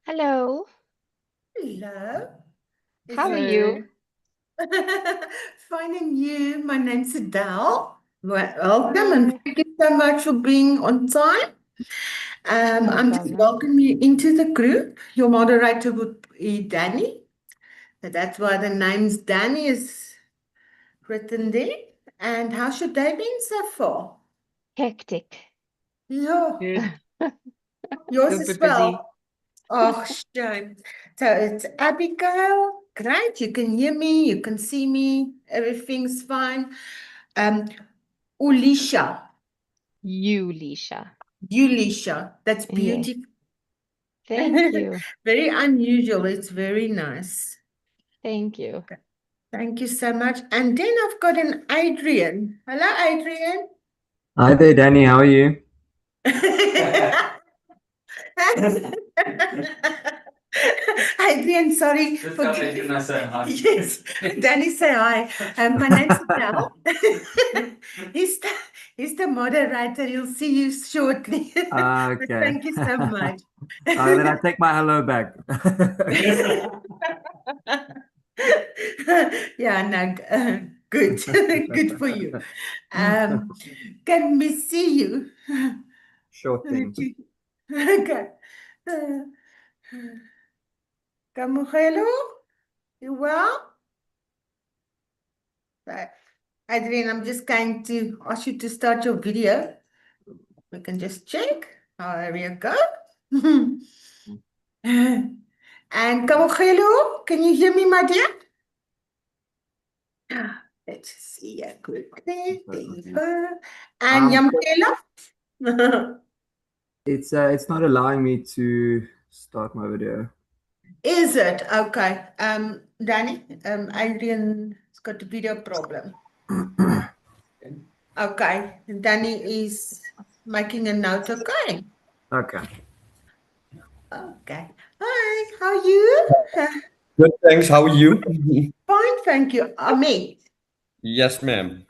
Hello, Hello. how are you? Fine and you? My name's Adele. Welcome and Hi, thank you so much for being on time. no I'm just problem. welcoming you into the group. Your moderator would be Danny. So that's why the name's Danny is written there. And how's your day been so far? Hectic. Yeah, Good. yours Super as busy. well. Oh, shame. So it's Abigail. Great. You can hear me. You can see me. Everything's fine. Um, Ulisha. You, Lisha. Ulisha. That's Yes. beautiful. Thank you. Very unusual. It's very nice. Thank you. Thank you so much. And then I've got an Adrian. Hello, Adrian. Hi there, Danny. How are you? Adrian, sorry. Yes, Danny, say hi. My name's Adele. He's the, he's the moderator. He'll see you shortly. But Okay. thank you so much. Then I take my hello back. Yeah, no, good. Good for you. Can we see you? Sure thing. Okay. Kamugelo, you well? Right. Adrian, I'm just going to ask you to start your video. We can just check. Oh, there we go. And Kamugelo, can you hear me, my dear? Let's see here quickly. There you go. And Um, Yamkela? it's not allowing me to start my video. Is it? Okay. Danny, Adrian's got a video problem. Okay. Danny is making a note. Okay. Okay. Okay. Hi, how are you? Good, thanks. How are you? Fine, thank you. Amit. Yes, ma'am.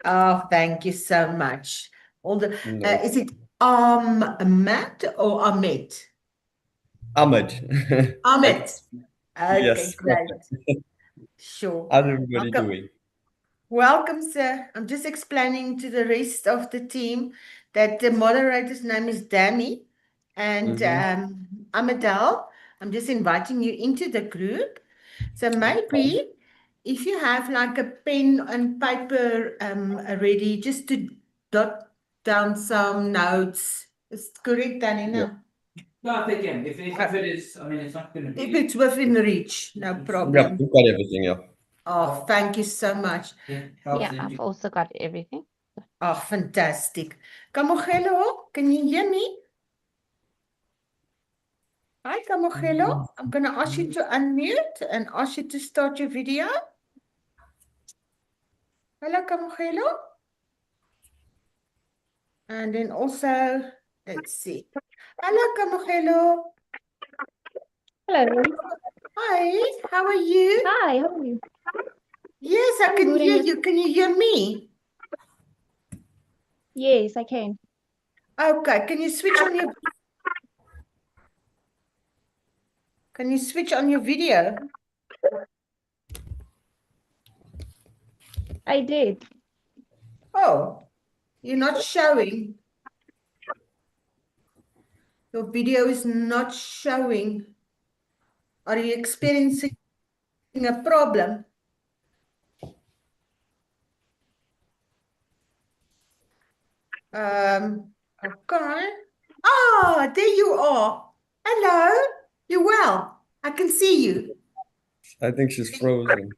Oh, thank you so much. All the No. is it Matt or Amit? Ahmed. Amit. It's Okay, yes. great. Perfect. Sure. How's everybody Welcome. doing? Welcome, sir. I'm just explaining to the rest of the team that the moderator's name is Danny and I'm Adele. I'm just inviting you into the group. So maybe if you have like a pen and paper ready, just to jot down some notes. Is it correct, Danny? Yeah. No? No, if they can. If it is, I mean, it's not going to If be. it's within reach, no Yeah, problem. we've got everything, yeah. Oh, thank you so much. Yeah, I've also got everything. Oh, fantastic. Kamogelo, can you hear me? Hi, Kamogelo. I'm going to ask you to unmute and ask you to start your video. Hello, Kamogelo. And then also, let's see. Hello, Kamogelo. Hello. Hi, how are you? Hi, how are you? Yes, I I'm can good, and hear you? you. Can you hear me? Yes, I can. Okay, can you switch on your video? I did. Oh, you're not showing. Your video is not showing. Are you experiencing a problem? Okay. Oh, there you are. Hello. You well? I can see you. I think she's frozen.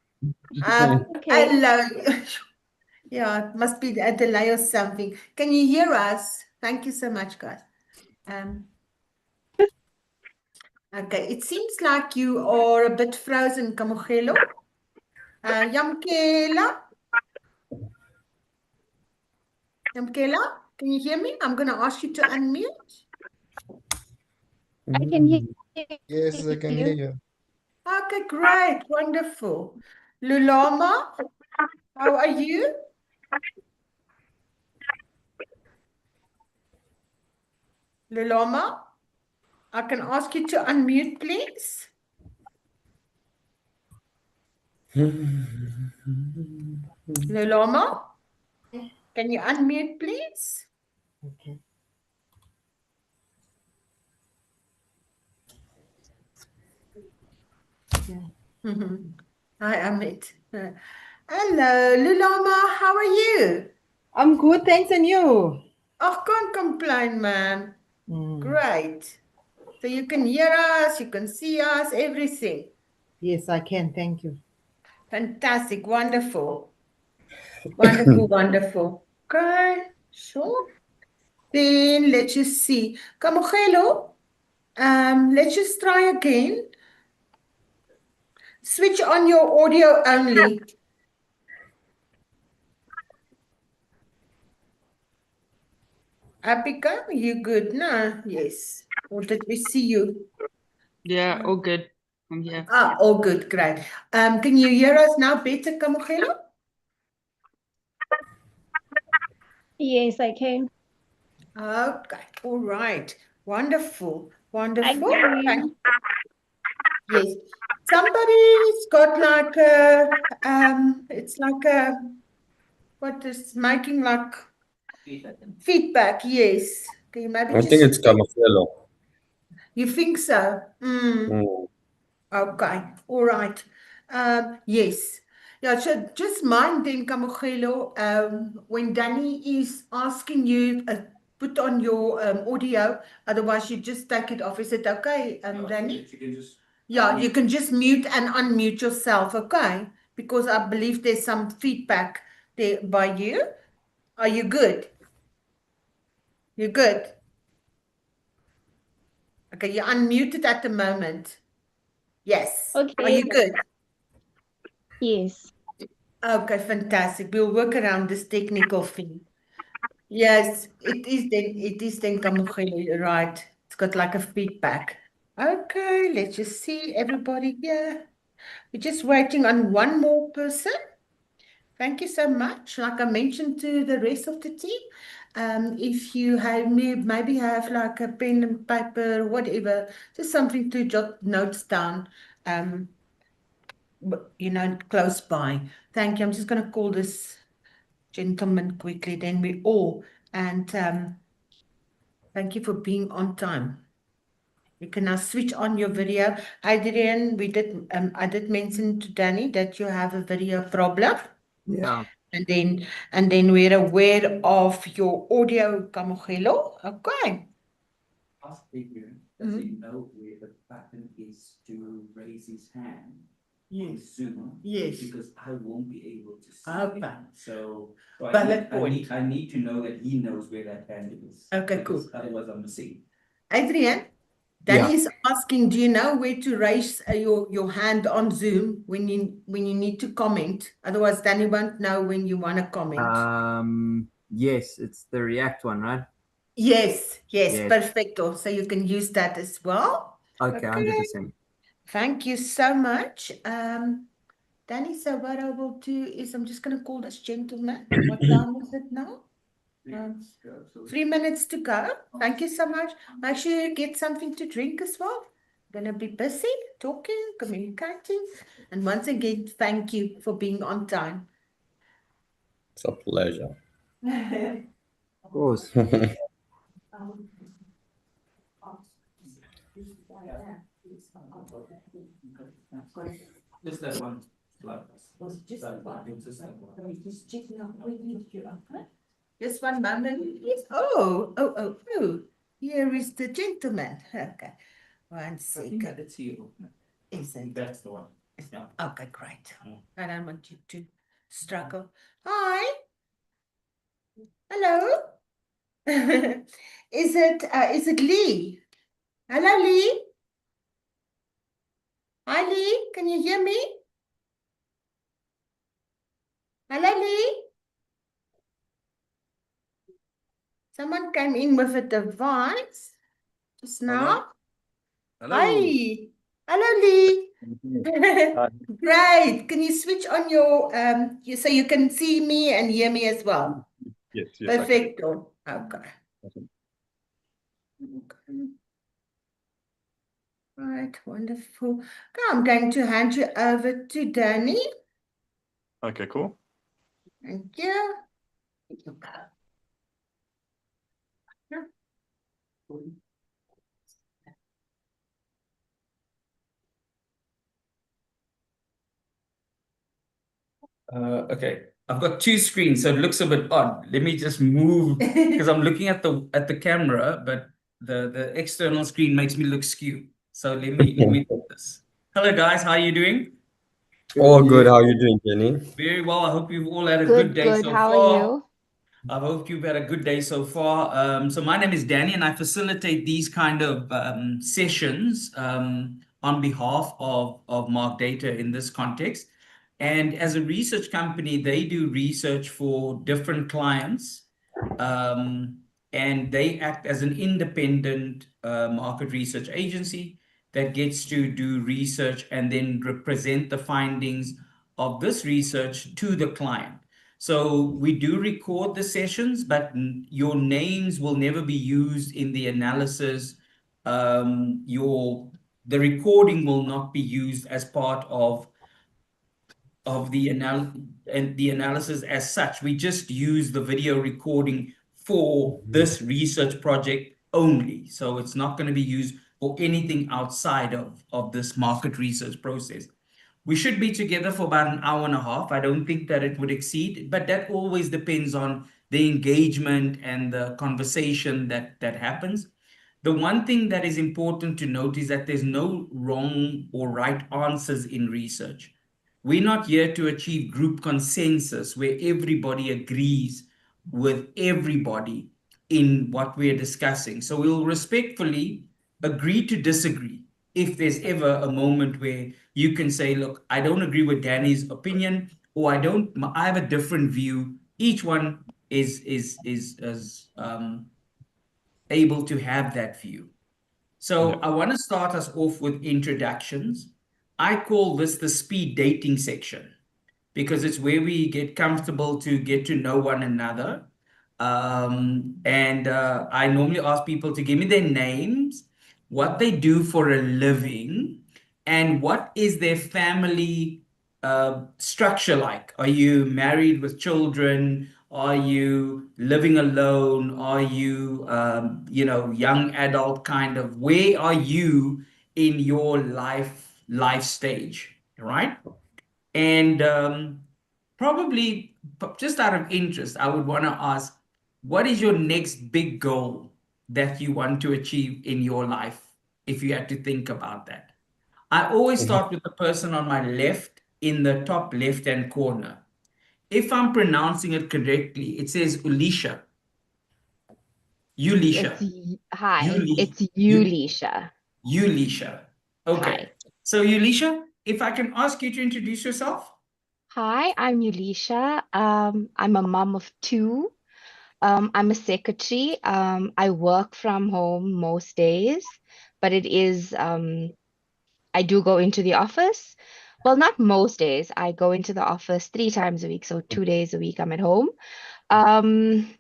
Okay. Hello. Yeah, it must be a delay or something. Can you hear us? Thank you so much, guys. Okay, it seems like you are a bit frozen, Kamogelo. Yamkela. Yamkela, can you hear me? I'm going to ask you to unmute. I can hear Yes, I can hear you. you. Okay, great. Wonderful. Lulama, how are you? Lulama, I can ask you to unmute, please. Lulama, can you unmute, please? Hi, Amit. Hello, Lulama, how are you? I'm good, thanks, and you? Oh, can't complain, man. Mm. Great. So you can hear us, you can see us, everything. Yes, I can, thank you. Fantastic, wonderful. Wonderful, wonderful. Okay, sure. Then let's just see. Kamogelo, let's just try again. Switch on your audio only. Apika, you good? No, yes. Or did we see you? Yeah, all good. I'm here. Ah, all good, great. Can you hear us now better, Kamogelo? Yes, I can. Okay, all right. Wonderful, I wonderful. can hear Okay. you. Yes. Somebody's got like a, it's like a, what is making like feedback, yes. Can you maybe I think just, it's Camafelo. you think so? Mm. Okay, all right. Yes. Yeah, so just mind then, Kamogelo, when Danny is asking you, put on your audio, otherwise you just take it off. Is it okay, Danny? You can just. Yeah, you can just mute and unmute yourself, okay? Because I believe there's some feedback there by you. Are you good? You're good? Okay, you're unmuted at the moment. Yes. Are Okay, you good? yes. Okay, fantastic. We'll work around this technical thing. Yes, it is then Kamogelo, you're right. It's got like a feedback. Okay, let's just see everybody here. We're just waiting on one more person. Thank you so much. Like I mentioned to the rest of the team, if you have maybe have like a pen and paper, whatever, just something to jot notes down, close by. Thank you. I'm just going to call this gentleman quickly, then we all, and thank you for being on time. You can now switch on your video. Adrian, I did mention to Danny that you have a video problem. Yeah. And then we're aware of your audio, Kamogelo. Okay. Ask Adrian, does he know where the button is to raise his hand? On Zoom? Yes. Because I won't be able to see Okay. it. So I Valid need, I need to know that he knows where that hand is. Okay, because cool. Otherwise I'm missing. Adrian, Danny is asking, do you know where to raise your hand on Zoom when you need to comment? Otherwise, Danny won't know when you want to comment. Yes, it's the React one, right? Yes, Yes. perfecto. So you can use that as well. Okay, 100%. Thank you so much. Danny, so what I will do is I'm just going to call this gentleman. What time is it now? 3 minutes to go. Thank you so much. Make sure you get something to drink as well. Gonna be busy talking, communicating. And once again, thank you for being on time. It's a pleasure. Of course. Just that one slide. Just That one. Just that one. Just checking out where you are. Just one moment, please. Oh. Here is the gentleman. Okay. One I think second. that it's you. Is it? That's the one. Yeah. Okay, great. I don't want you to struggle. Hi. Hello. Is it Lee? Hello, Lee. Hi, Lee. Can you hear me? Hello, Lee. Someone came in with a device just now. Hello. Hi. Hello, Lee. Great. Can you switch on your so you can see me and hear me as well? Yes, Perfecto. Okay. Okay. Right, wonderful. Okay, I'm going to hand you over to Danny. Okay, cool. Thank you. Okay. I've got two screens, so it looks a bit odd. Let me just move because I'm looking at the camera, but the external screen makes me look skew. So let me do this. Hello guys, how are you doing? All good. How are you doing, Jenny? Very well. I hope you've all had a good Good, day good. so How are far. you? I hope you've had a good day so far. So my name is Danny, and I facilitate these kind of sessions on behalf of MarkData in this context. And as a research company, they do research for different clients, um, and they act as an independent market research agency that gets to do research and then represent the findings of this research to the client. So we do record the sessions, but your names will never be used in the analysis. The recording will not be used as part of the analysis as such. We just use the video recording for this research project only. So it's not going to be used for anything outside of this market research process. We should be together for about an hour and a half. I don't think that it would exceed, but that always depends on the engagement and the conversation that happens. The one thing that is important to note is that there's no wrong or right answers in research. We're not here to achieve group consensus where everybody agrees with everybody in what we're discussing. So we'll respectfully agree to disagree. If there's ever a moment where you can say, look, I don't agree with Danny's opinion, or I have a different view. Each one is able to have that view. So I want to start us off with introductions. I call this the speed dating section because it's where we get comfortable to get to know one another. And I normally ask people to give me their names, what they do for a living, and what is their family structure like. Are you married with children? Are you living alone? Are you, young adult kind of? Where are you in your life stage, right? And probably just out of interest, I would want to ask, what is your next big goal that you want to achieve in your life, if you had to think about that? I always start with the person on my left in the top left-hand corner. If I'm pronouncing it correctly, it says Ulisha. Ulisha. Hi, Uli- it's you, Lisha. Ulisha. Okay. Hi. So Ulisha, if I can ask you to introduce yourself. Hi, I'm Yulisha. I'm a mom of two. I'm a secretary. I work from home most days, but I do go into the office. Well, not most days. I go into the office 3 times a week, so 2 days a week I'm at home. Um,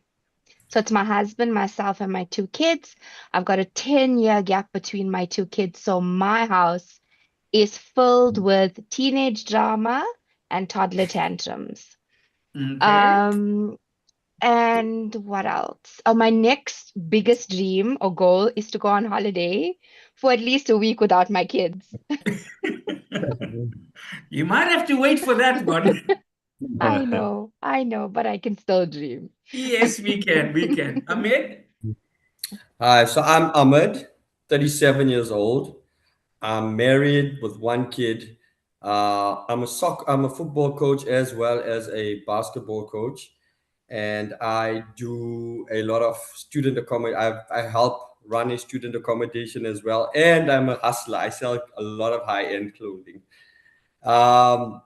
so it's my husband, myself, and my two kids. I've got a 10-year gap between my two kids, so my house is filled with teenage drama and toddler tantrums. Okay. Um, and what else? Oh, my next biggest dream or goal is to go on holiday for at least a week without my kids. You might have to wait for that one. I know, but I can still dream. Yes, we can. We can. Ahmed? Hi, so I'm Ahmed, 37 years old. I'm married with one kid. I'm a football coach as well as a basketball coach, and I do a lot of student accommodation. I help run a student accommodation as well, and I'm a hustler. I sell a lot of high-end clothing. Um,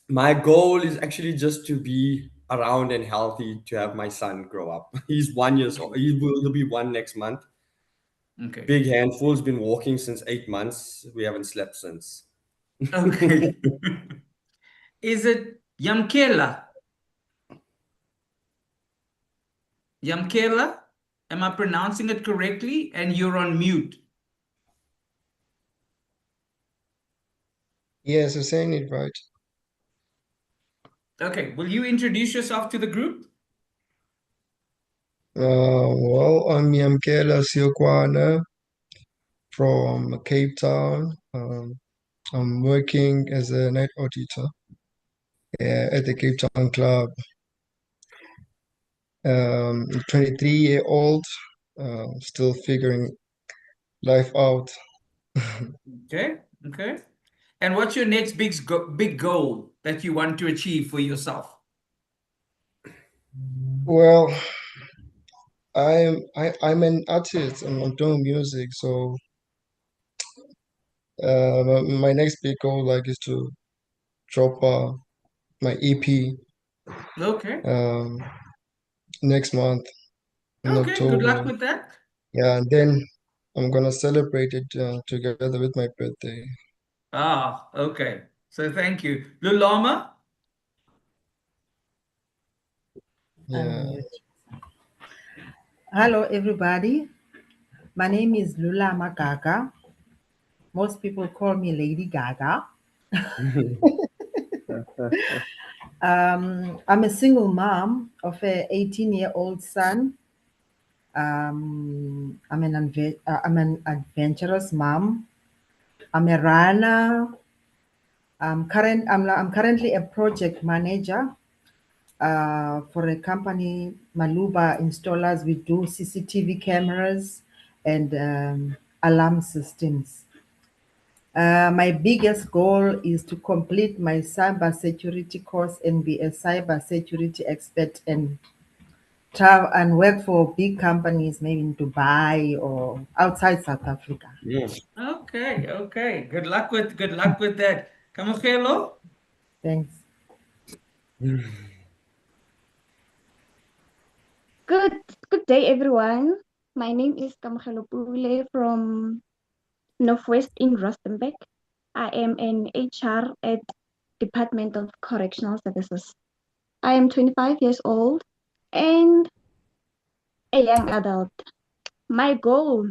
my goal is actually just to be around and healthy to have my son grow up. He's 1 years old. He'll be one next month. Okay. Big handful. He's been walking since 8 months. We haven't slept since. Okay. Is it Yamkela? Yamkela? Am I pronouncing it correctly? And you're on mute. Yes, you're saying it right. Okay. Will you introduce yourself to the group? Well, I'm Yamkela Siokwana from Cape Town. I'm working as a night auditor. at the Cape Town club. 23-year-old, still figuring life out. Okay, okay. And what's your next big goal that you want to achieve for yourself? Well, I'm an artist and I'm doing music, so my next big goal like is to drop my EP Okay. next month in Okay, good luck October. with that. Yeah, and then I'm gonna celebrate it together with my birthday. Ah, okay. So thank you. Lulama? Yeah. Hello, everybody. My name is Lula Magaga. Most people call me Lady Gaga. I'm a single mom of an 18-year-old son. I'm an adventurous mom. I'm a runner. I'm currently a project manager for a company, Maluba Installers. We do CCTV cameras and alarm systems. My biggest goal is to complete my cybersecurity course and be a cybersecurity expert and travel and work for big companies, maybe in Dubai or outside South Africa. Yes. Okay, okay. Good luck with that. Kamogelo? Thanks. Good good day, everyone. My name is Kamogelo Pule from Northwest in Rustenburg. I am an HR at Department of Correctional Services. I am 25 years old and a young adult. My goal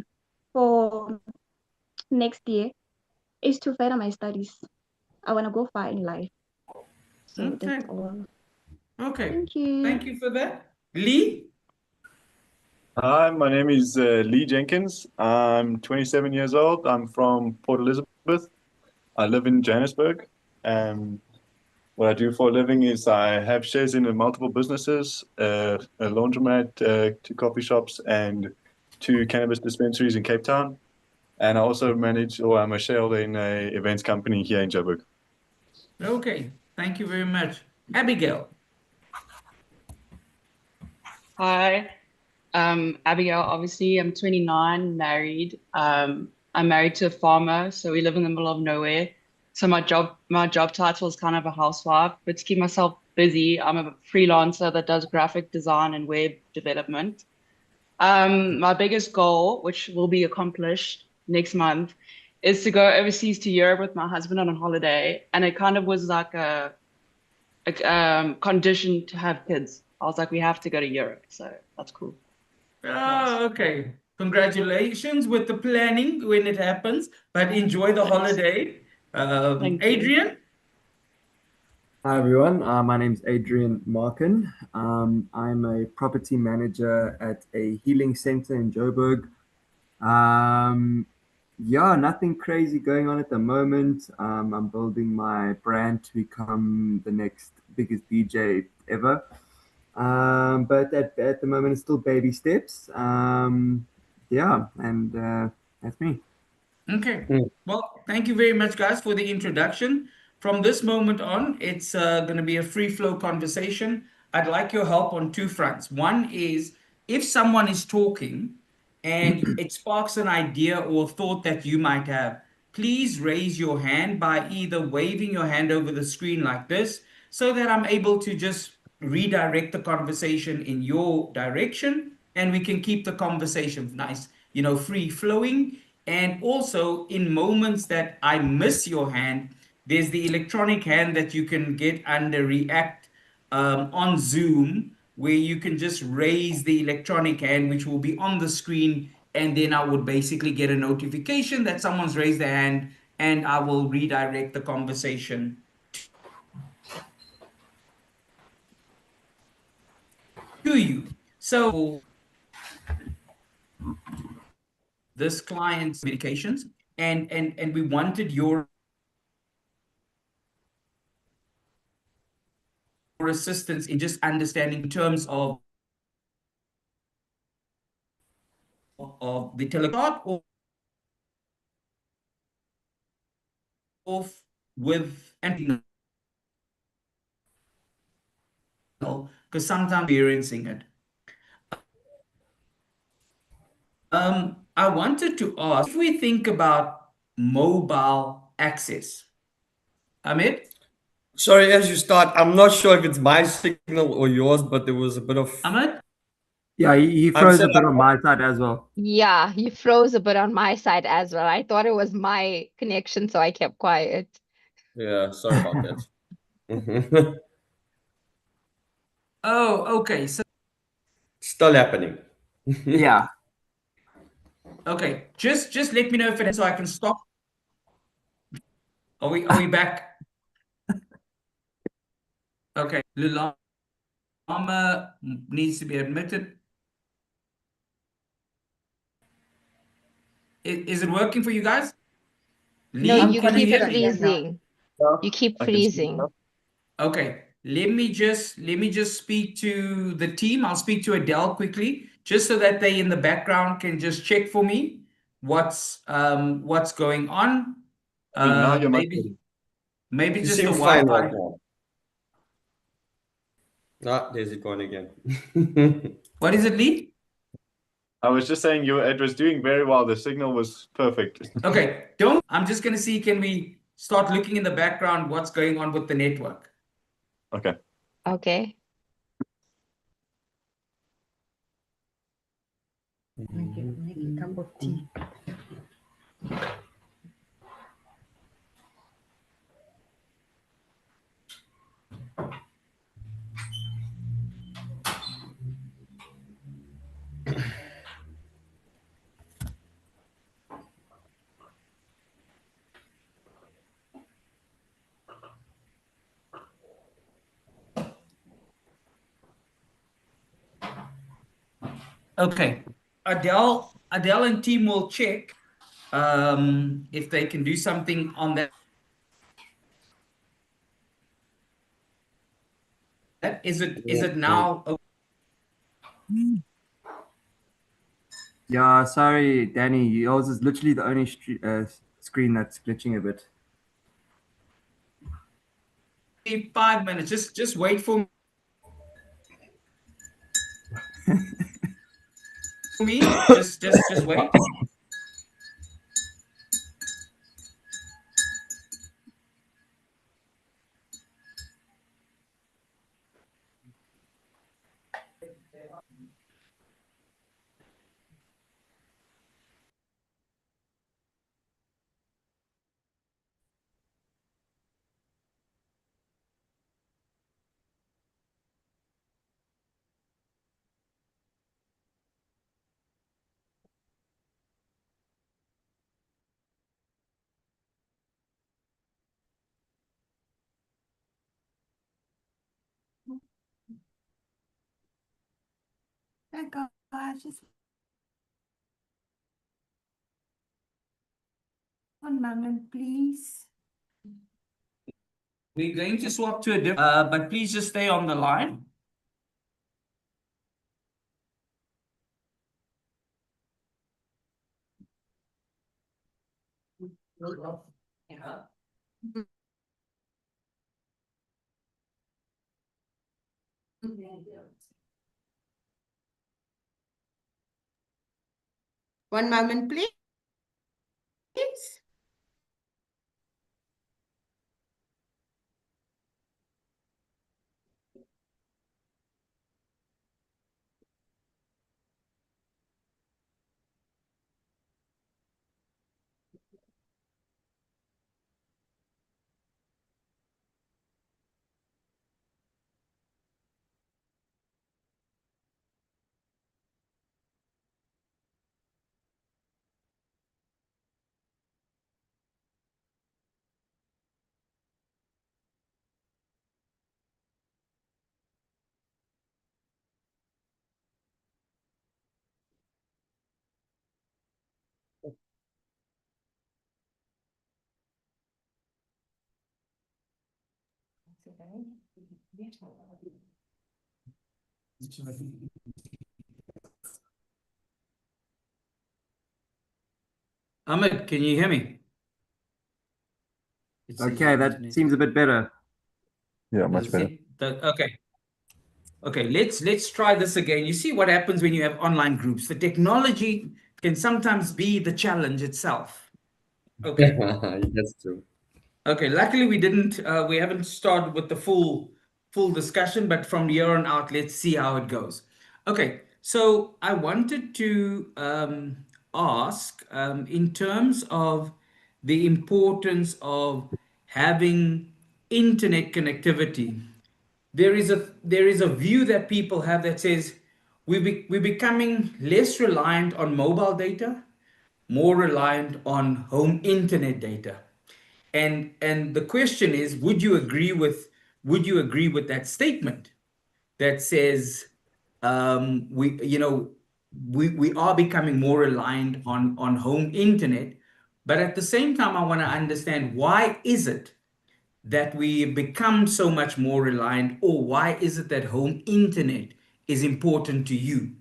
for next year is to further my studies. I want to go far in life. So that's Okay. all. Okay. Thank you. Thank you for that. Lee? Hi, my name is Lee Jenkins. I'm 27 years old. I'm from Port Elizabeth. I live in Johannesburg. And what I do for a living is I have shares in multiple businesses, a laundromat, two coffee shops, and two cannabis dispensaries in Cape Town. And I also manage, or I'm a shareholder in a events company here in Joburg. Okay. Thank you very much. Abigail? Hi, Abigail. Obviously, I'm 29, married. I'm married to a farmer, so we live in the middle of nowhere. So my job title is kind of a housewife, but to keep myself busy, I'm a freelancer that does graphic design and web development. My biggest goal, which will be accomplished next month, is to go overseas to Europe with my husband on a holiday, and it kind of was like a condition to have kids. I was like, we have to go to Europe, so that's cool. Oh, okay. Congratulations with the planning when it happens, but enjoy the Thanks. holiday. Thank you. Adrian? Hi everyone, my name's Adrian Markin. I'm a property manager at a healing center in Joburg. Yeah, nothing crazy going on at the moment. I'm building my brand to become the next biggest DJ ever. But at the moment, it's still baby steps. Yeah, and that's me. Okay. Mm. Well, thank you very much, guys, for the introduction. From this moment on, it's going to be a free flow conversation. I'd like your help on two fronts. One is if someone is talking and it sparks an idea or thought that you might have, please raise your hand by either waving your hand over the screen like this so that I'm able to just redirect the conversation in your direction and we can keep the conversation nice, free flowing. And also, in moments that I miss your hand, there's the electronic hand that you can get under React on Zoom, where you can just raise the electronic hand, which will be on the screen. And then I would basically get a notification that someone's raised their hand, and I will redirect the conversation to you. So, this client's medications, and we wanted your your assistance in just understanding in terms of the telecom off with and because sometimes experiencing it. I wanted to ask if we think about mobile access. Amit? Sorry, as you start, I'm not sure if it's my signal or yours, but there was a bit of. Amit? Yeah, he I'm froze a saying, bit on my side as well. Yeah, you froze a bit on my side as well. I thought it was my connection, so I kept quiet. yeah, sorry about that. Oh, okay. So Still happening. Yeah. okay, just let me know if it is so I can stop. Are we back? Okay. Lulama needs to be admitted. Is it working for you guys? No, Lee, I'm you can you keep hear connected me? again now. freezing. Yeah, You keep I can see it freezing. now. Okay, let me just speak to the team. I'll speak to Adele quickly, just so that they in the background can just check for me what's going on. Lee, now you're much better. Maybe You just the seem fine right Wi-Fi. now. Ah, there's it going again. What is it, Lee? I was just saying it was doing very well. The signal was perfect. Okay, don't. I'm just gonna see. Can we start looking in the background? What's going on with the network? Okay. Okay. Make a cup of tea. Okay, Adele and team will check if they can do something on that. Is it now? Yeah, sorry, Danny. Yours is literally the only screen that's glitching a bit. 5 minutes. Just wait for me. Just wait. Oh gosh, just one moment, please. We're going to swap to a different, but please just stay on the line. One moment, please. Ahmed, can you hear me? It says Okay, your that internet. seems a bit better. Yeah, Does much it better. say okay. Okay, let's try this again. You see what happens when you have online groups. The technology can sometimes be the challenge itself. Okay. That's true. Okay, luckily we haven't started with the full discussion, but from here on out, let's see how it goes. Okay, so I wanted to ask in terms of the importance of having internet connectivity. There is a view that people have that says we're becoming less reliant on mobile data, more reliant on home internet data. And the question is, would you agree with that statement that says we are becoming more reliant on home internet, but at the same time I want to understand why is it that we become so much more reliant, or why is it that home internet is important to you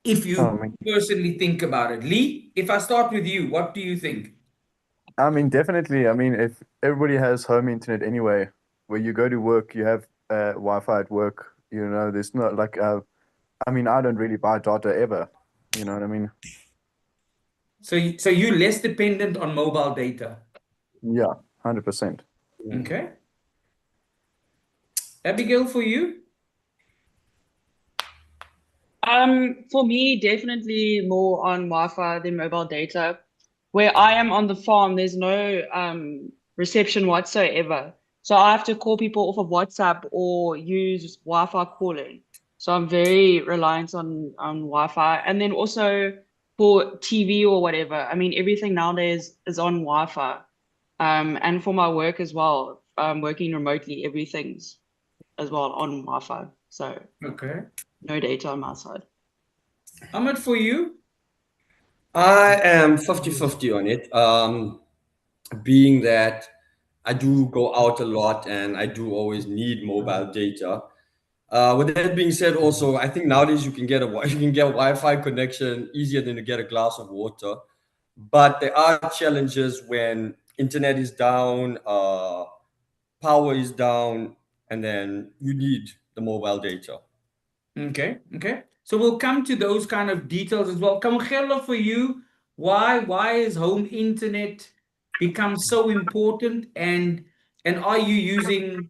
if I you mean, personally think about it? Lee, if I start with you, what do you think? definitely. I mean, if everybody has home internet anyway, where you go to work, you have Wi-Fi at work. There's not like I don't really buy data ever. You know what I mean? So you're less dependent on mobile data. Yeah, 100%. Okay. Abigail, for you? For me, definitely more on Wi-Fi than mobile data. Where I am on the farm, there's no reception whatsoever. So I have to call people off of WhatsApp or use Wi-Fi calling. So I'm very reliant on Wi-Fi. And then also for TV or whatever. I mean, everything nowadays is on Wi-Fi. And for my work as well, working remotely, everything's as well on Wi-Fi. So Okay. no data on my side. Ahmed, for you? I am 50-50 on it. Being that I do go out a lot and I do always need mobile data. With that being said, also I think nowadays you can get you can get a Wi-Fi connection easier than to get a glass of water. But there are challenges when internet is down, power is down, and then you need the mobile data. Okay, okay. So we'll come to those kind of details as well. Kamugelo, for you, why is home internet become so important, and are you using,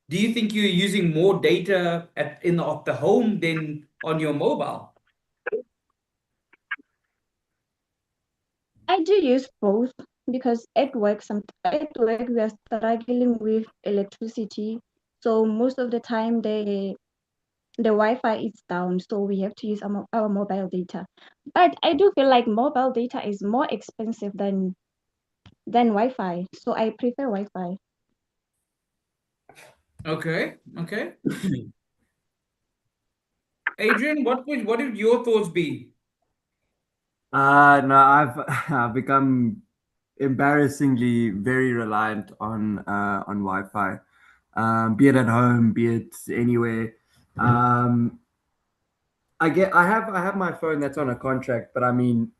do you think you're using more data at the home than on your mobile? I do use both because at work we are struggling with electricity. So most of the time the Wi-Fi is down, so we have to use our mobile data. But I do feel like mobile data is more expensive than Wi-Fi, so I prefer Wi-Fi. Okay, okay. Adrian, what would your thoughts be? No, I've I've become embarrassingly very reliant on Wi-Fi, be it at home, be it anywhere. Um, I have my phone that's on a contract, but I mean,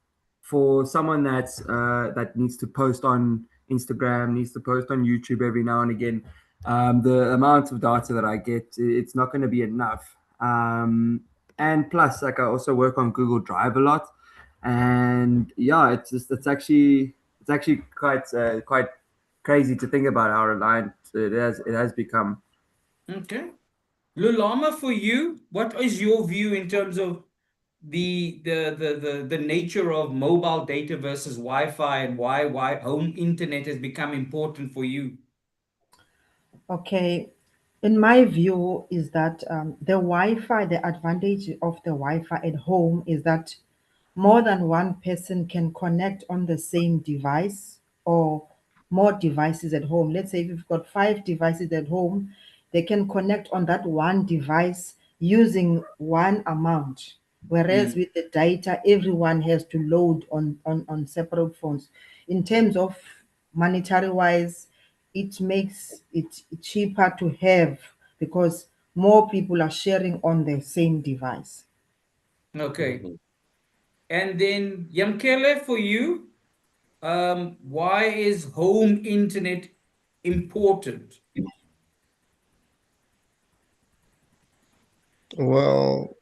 for someone that needs to post on Instagram, needs to post on YouTube every now and again, the amount of data that I get, it's not going to be enough. And plus, like I also work on Google Drive a lot, and yeah, it's actually quite crazy to think about how reliant it has become. Okay. Lulama, for you, what is your view in terms of the nature of mobile data versus Wi-Fi, and why home internet has become important for you? Okay, in my view, is that the Wi-Fi, the advantage of the Wi-Fi at home is that more than one person can connect on the same device or more devices at home. Let's say if you've got 5 devices at home, they can connect on that one device using one amount. Whereas Mm. with the data, everyone has to load on separate phones. In terms of monetary wise, it makes it cheaper to have because more people are sharing on the same device. Okay. And then Yamkele, for you, why is home internet important? Well,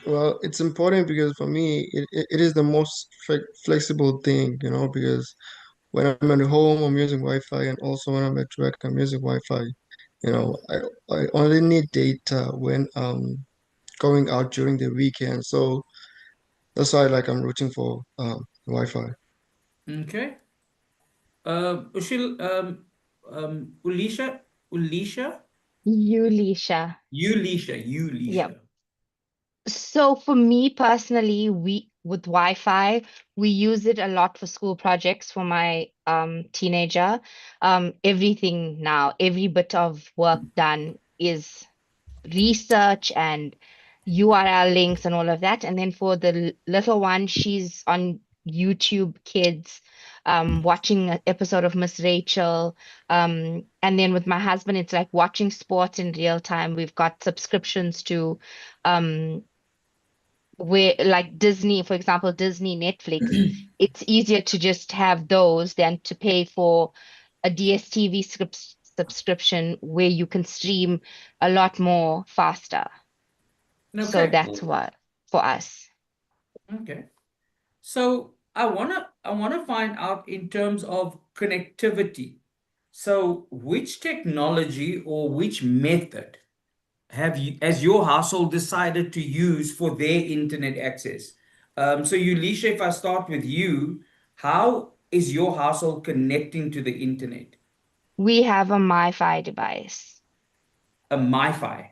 well, it's important because for me, it is the most flexible thing, you know, because when I'm at home, I'm using Wi-Fi, and also when I'm at work, I'm using Wi-Fi. You know, I only need data when going out during the weekend. So that's why like I'm rooting for Wi-Fi. Okay. Ushil, Ulisha, Yulisha. Ulisha. Yep. So for me personally, we with Wi-Fi, we use it a lot for school projects for my teenager. Everything now, every bit of work done is research and URL links and all of that. And then for the little one, she's on YouTube Kids, watching an episode of Miss Rachel. And then with my husband, it's like watching sports in real time. We've got subscriptions to um where like Disney, for example, Disney, Netflix. It's easier to just have those than to pay for a DSTV subscription where you can stream a lot more faster. So Okay. that's what for us. Okay. So I wanna find out in terms of connectivity. So which technology or which method have you, as your household, decided to use for their internet access? So Yulisha, if I start with you, how is your household connecting to the internet? We have a MiFi device. A MiFi.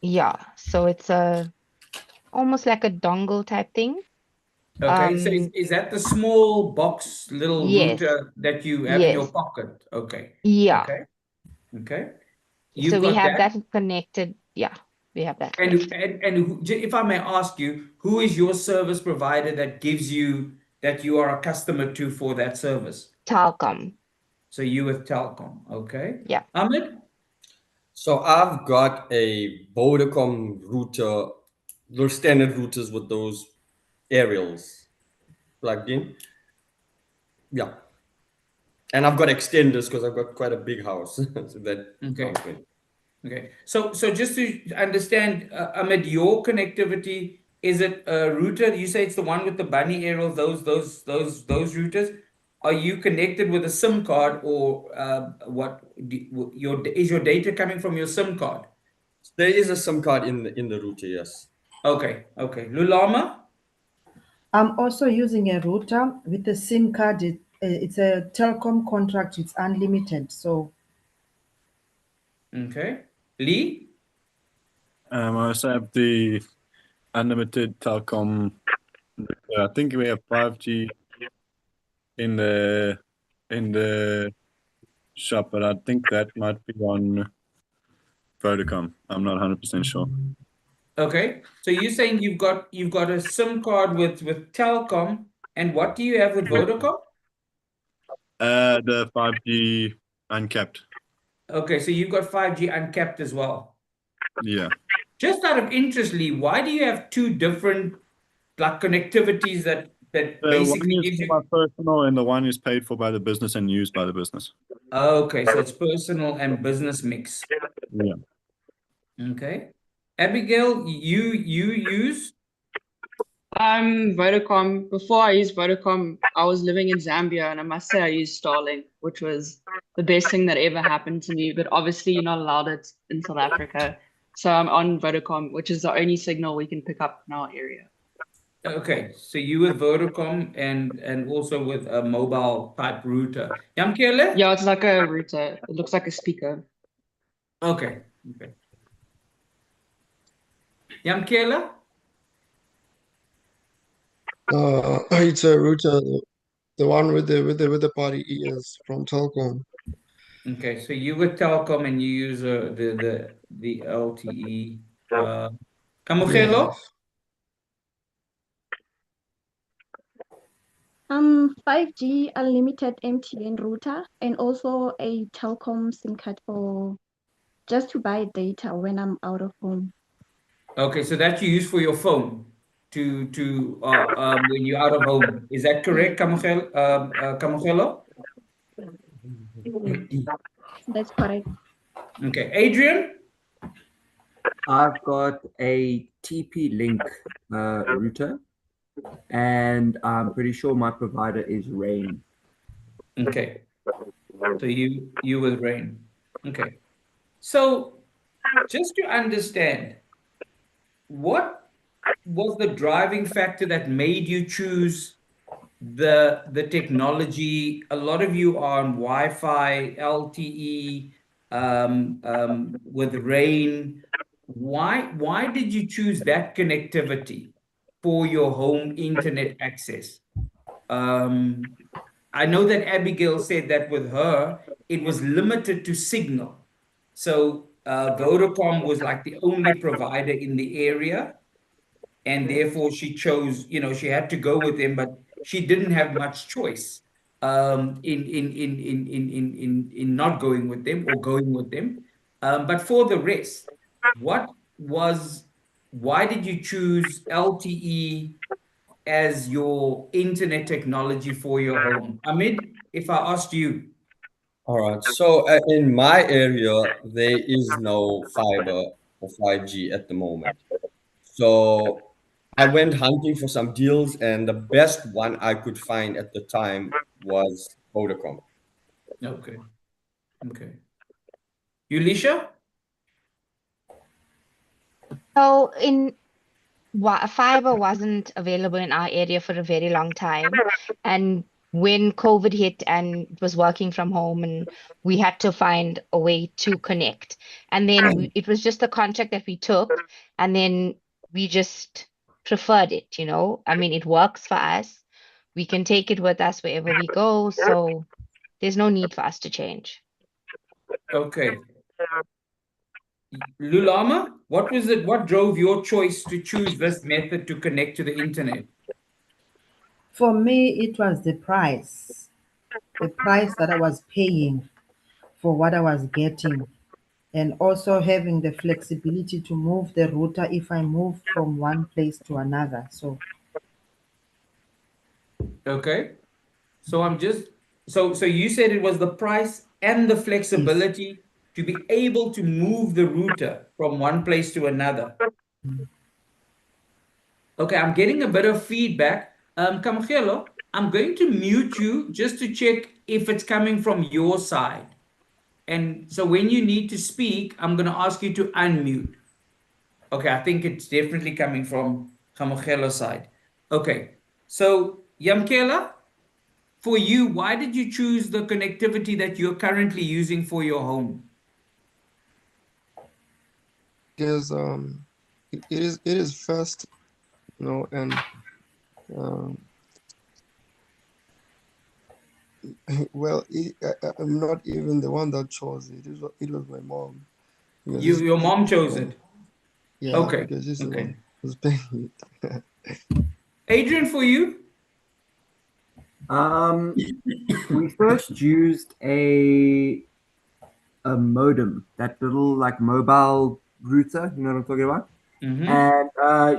Yeah, so it's a almost like a dongle type thing. Okay, so Um, is that the small box little yes, router that you have in your yes, pocket? Okay, yeah. okay, okay. So You've we got have that. that connected. Yeah, we have that And connected. if I may ask you, who is your service provider that gives you that you are a customer to for that service? Talcom. So you with Telkom, okay? Yeah. Ahmed? So I've got a Vodacom router, those standard routers with those aerials plugged in. Yeah. And I've got extenders because I've got quite a big house. So that Okay. sounds good. Okay. So just to understand, Ahmed, your connectivity, is it a router? You say it's the one with the bunny arrows, those routers. Are you connected with a SIM card, or what is your data coming from your SIM card? There is a SIM card in the router, yes. Okay, okay. Lulama? I'm also using a router with a SIM card. It's a telecom contract. It's unlimited. So Okay. Lee? I also have the unlimited telecom. I think we have 5G in the shop, but I think that might be on Vodacom. I'm not 100% sure. Okay. So you're saying you've got a SIM card with Telkom, and what do you have with Vodacom? The 5G uncapped. Okay, so you've got 5G uncapped as well. Yeah. Just out of interest, Lee, why do you have two different like connectivities that The one basically is gives for you? my personal, and the one is paid for by the business and used by the business. Okay, so it's personal and business mix. Yeah. Okay. Abigail, you use? Vodacom. Before I used Vodacom, I was living in Zambia, and I must say I used Starlink, which was the best thing that ever happened to me. But obviously, you're not allowed it in South Africa. So I'm on Vodacom, which is the only signal we can pick up in our area. Okay, so you with Vodacom and also with a mobile type router. Yamkele? Yeah, it's like a router. It looks like a speaker. Okay, okay. Yamkele? It's a router, the one with the party ears from Telkom. Okay, so you with Telkom and you use the LTE. Kamogelo? Yes. 5G unlimited MTN router and also a telecom SIM card for just to buy data when I'm out of home. Okay, so that you use for your phone to when you're out of home. Is that correct, Kamogelo? That's correct. Okay, Adrian? I've got a TP-Link router, and I'm pretty sure my provider is Rain. Okay, so you with Rain. Okay, so just to understand, what was the driving factor that made you choose the technology? A lot of you are on Wi-Fi, LTE, with Rain. Why did you choose that connectivity for your home internet access? Um, I know that Abigail said that with her, it was limited to signal. So Vodacom was like the only provider in the area, and therefore she chose, she had to go with them, but she didn't have much choice in not going with them or going with them. But for the rest, what was why did you choose LTE as your internet technology for your home? Amid, if I asked you. All right. So in my area, there is no fiber or 5G at the moment. So I went hunting for some deals, and the best one I could find at the time was Vodacom. Okay. Okay. Yulisha? So fiber wasn't available in our area for a very long time. And when COVID hit and it was working from home, and we had to find a way to connect. And then it was just a contract that we took, and then we just preferred it, you know? I mean, it works for us. We can take it with us wherever we go, so there's no need for us to change. Okay. Lulama, what was it? What drove your choice to choose this method to connect to the internet? For me, it was the price that I was paying for what I was getting, and also having the flexibility to move the router if I move from one place to another. So, Okay. So so you said it was the price and the yes. flexibility to be able to move the router from one place to another. Okay, I'm getting a bit of feedback. Kamgelo, I'm going to mute you just to check if it's coming from your side. And so when you need to speak, I'm going to ask you to unmute. Okay, I think it's definitely coming from Kamogelo's side. Okay, so Yamkela, for you, why did you choose the connectivity that you're currently using for your home? Because it is fast, and um, well, I'm not even the one that chose it. It was my mom. Because Your mom chose yeah, it. yeah, Okay, because she's the okay. one who's paying it. Adrian, for you? We first used a modem, that little like mobile router, you know what I'm talking about? Mm-hmm. And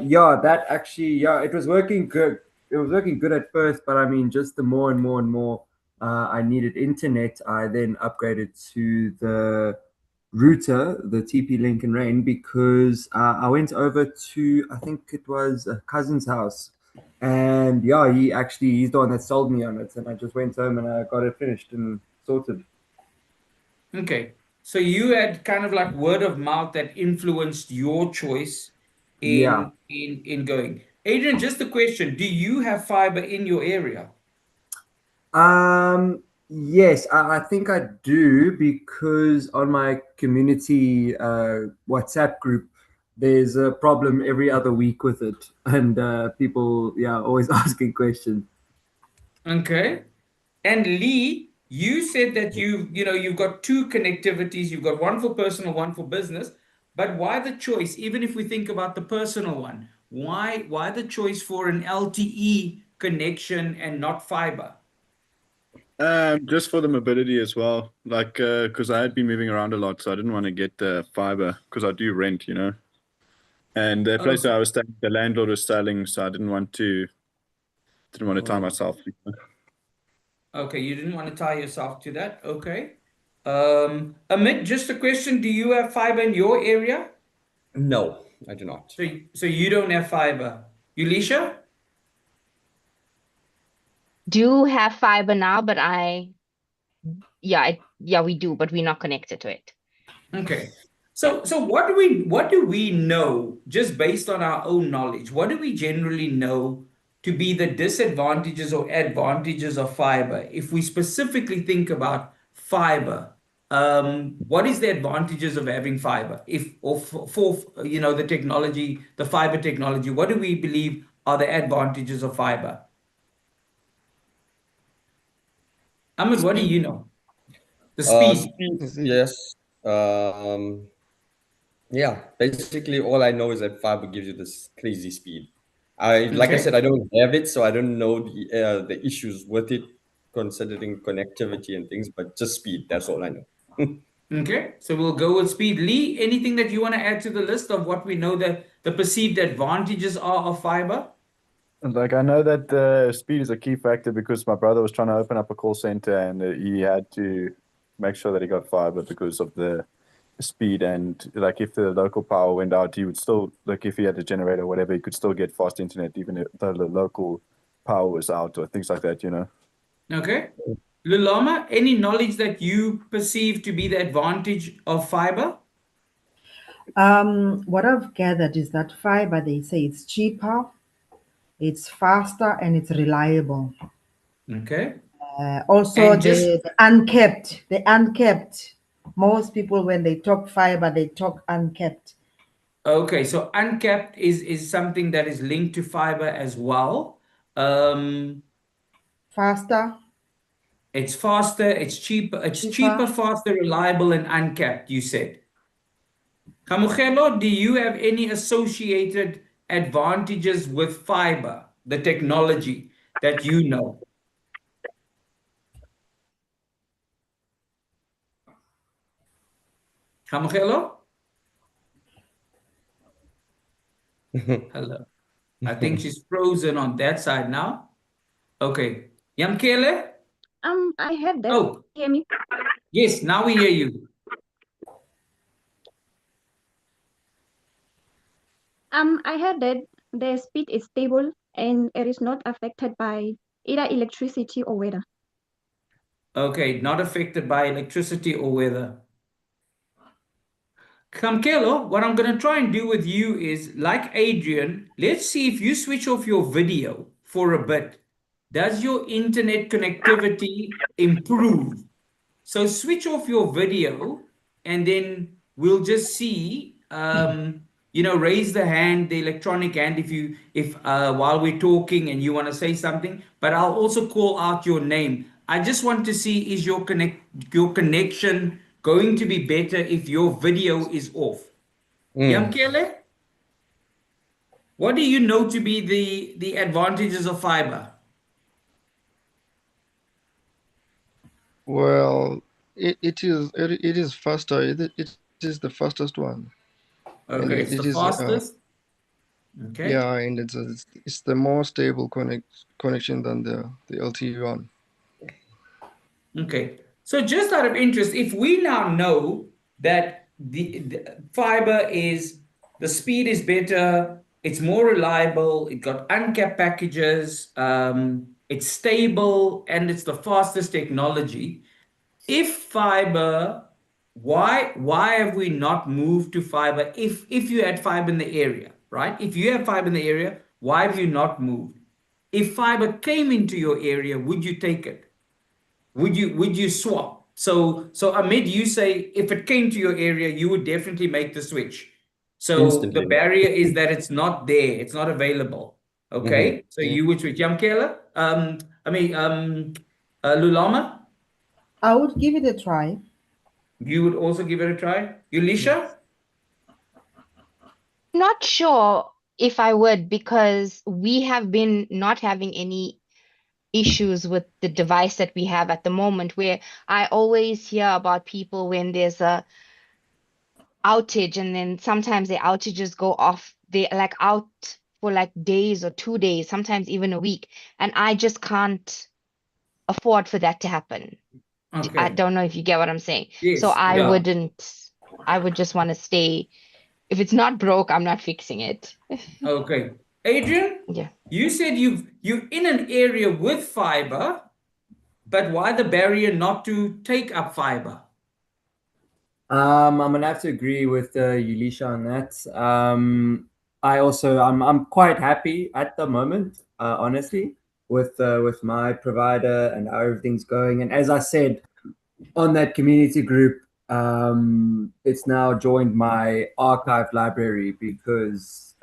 yeah, that actually, yeah, it was working good. It was working good at first, but I mean, just the more and more and more I needed internet, I then upgraded to the router, the TP Link and Rain, because I went over to, I think it was a cousin's house. And yeah, he's the one that sold me on it. And I just went home and I got it finished and sorted. Okay. So you had kind of like word of mouth that influenced your choice Yeah. in going. Adrian, just a question. Do you have fiber in your area? Yes, I think I do because on my community WhatsApp group, there's a problem every other week with it, and people, yeah, always asking questions. Okay. And Lee, you said that you've got two connectivities. You've got one for personal, one for business. But why the choice? Even if we think about the personal one, why the choice for an LTE connection and not fiber? Just for the mobility as well. Like, because I had been moving around a lot, so I didn't want to get the fiber because I do rent, you know. And the place Okay. I was staying, the landlord was selling, so I didn't want to tie myself. Okay, you didn't want to tie yourself to that. Okay. Amit, just a question. Do you have fiber in your area? No, I do not. So you don't have fiber. Yulisha? Do have fiber now, but yeah, we do, but we're not connected to it. Okay. Yeah. So what do we know just based on our own knowledge? What do we generally know to be the disadvantages or advantages of fiber? If we specifically think about fiber, what is the advantages of having fiber? If or for the technology, the fiber technology, what do we believe are the advantages of fiber? Ahmed, what do Speed. you know? The speed. Speed, Is it? yes. Yeah, basically all I know is that fiber gives you this crazy speed. Like I Okay. said, I don't have it, so I don't know the issues with it, considering connectivity and things, but just speed, that's all I know. Okay, so we'll go with speed. Lee, anything that you want to add to the list of what we know that the perceived advantages are of fiber? Like, I know that speed is a key factor because my brother was trying to open up a call center and he had to make sure that he got fiber because of the speed. And like, if the local power went out, he would still, like, if he had a generator or whatever, he could still get fast internet even if though the local power was out or things like that, you know. Okay. Lulama, any knowledge that you perceive to be the advantage of fiber? What I've gathered is that fiber, they say it's cheaper, it's faster, and it's reliable. Okay. Also, And just the unkept. Most people, when they talk fiber, they talk unkept. okay, so uncapped is something that is linked to fiber as well. Um, Faster, it's faster, it's cheaper, cheaper. faster, reliable, and uncapped, you said. Kamugelo, do you have any associated advantages with fiber, the technology that you know? Kamugelo? Hello. I think she's frozen on that side now. Okay. Yamkele? I heard that. Oh, Hear me? yes, now we hear you. I heard that the speed is stable and it is not affected by either electricity or weather. Okay, not affected by electricity or weather. Kamkelo, what I'm going to try and do with you is, like Adrian, let's see if you switch off your video for a bit. Does your internet connectivity improve? So switch off your video and then we'll just see, raise the hand, the electronic hand if while we're talking and you want to say something, but I'll also call out your name. I just want to see, is your connection going to be better if your video is off? Mm. Yamkele, what do you know to be the advantages of fiber? Well, it is faster. It is the fastest one, and Okay, it it's the is fastest. Okay. yeah, and it's the more stable connection than the LTE one. Okay. So just out of interest, if we now know that the fiber is the speed is better, it's more reliable, it got uncapped packages, it's stable, and it's the fastest technology. If fiber, why have we not moved to fiber? If you had fiber in the area, right? If you have fiber in the area, why have you not moved? If fiber came into your area, would you take it? Would you swap? So Ahmed, you say if it came to your area, you would definitely make the switch. So the Instantly. barrier is that it's not there, it's not available. Hmm. Okay, so you would switch. Yamkela, I mean, Lulama, I would give it a try. you would also give it a try. Yes. Yulisha, Not sure. if I would, because we have been not having any issues with the device that we have at the moment, where I always hear about people when there's a outage, and then sometimes the outages go off, they like out for like days or 2 days, sometimes even a week, and I just can't afford for that to happen. I Okay. don't know if you get what I'm saying. So Yes. Yeah. I would just want to stay. If it's not broke, I'm not fixing it. Okay. Adrian, Yeah. you said you're in an area with fiber, but why the barrier not to take up fiber? I'm gonna have to agree with Yulisha on that. I'm quite happy at the moment, honestly, with my provider and how everything's going. And as I said on that community group, it's now joined my archive library because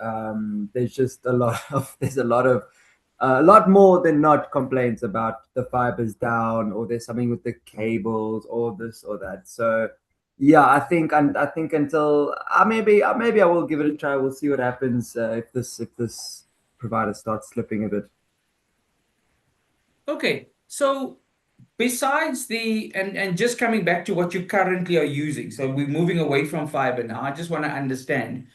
there's just a lot of there's a lot more than not complaints about the fibers down, or there's something with the cables or this or that. So yeah, I think until maybe I will give it a try. We'll see what happens if this provider starts slipping a bit. Okay. So besides the and just coming back to what you currently are using, so we're moving away from fiber now. I just want to understand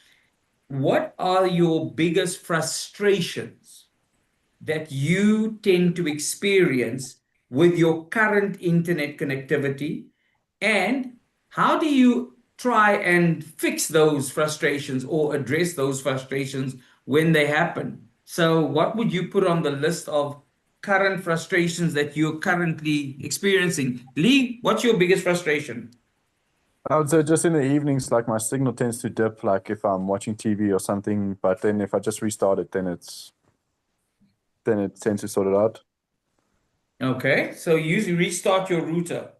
what are your biggest frustrations that you tend to experience with your current internet connectivity, and how do you try and fix those frustrations or address those frustrations when they happen? So what would you put on the list of current frustrations that you're currently experiencing? Lee, what's your biggest frustration? I would say just in the evenings, like my signal tends to dip, like if I'm watching TV or something. But then if I just restart it, then it tends to sort it out. Okay, so you restart your router.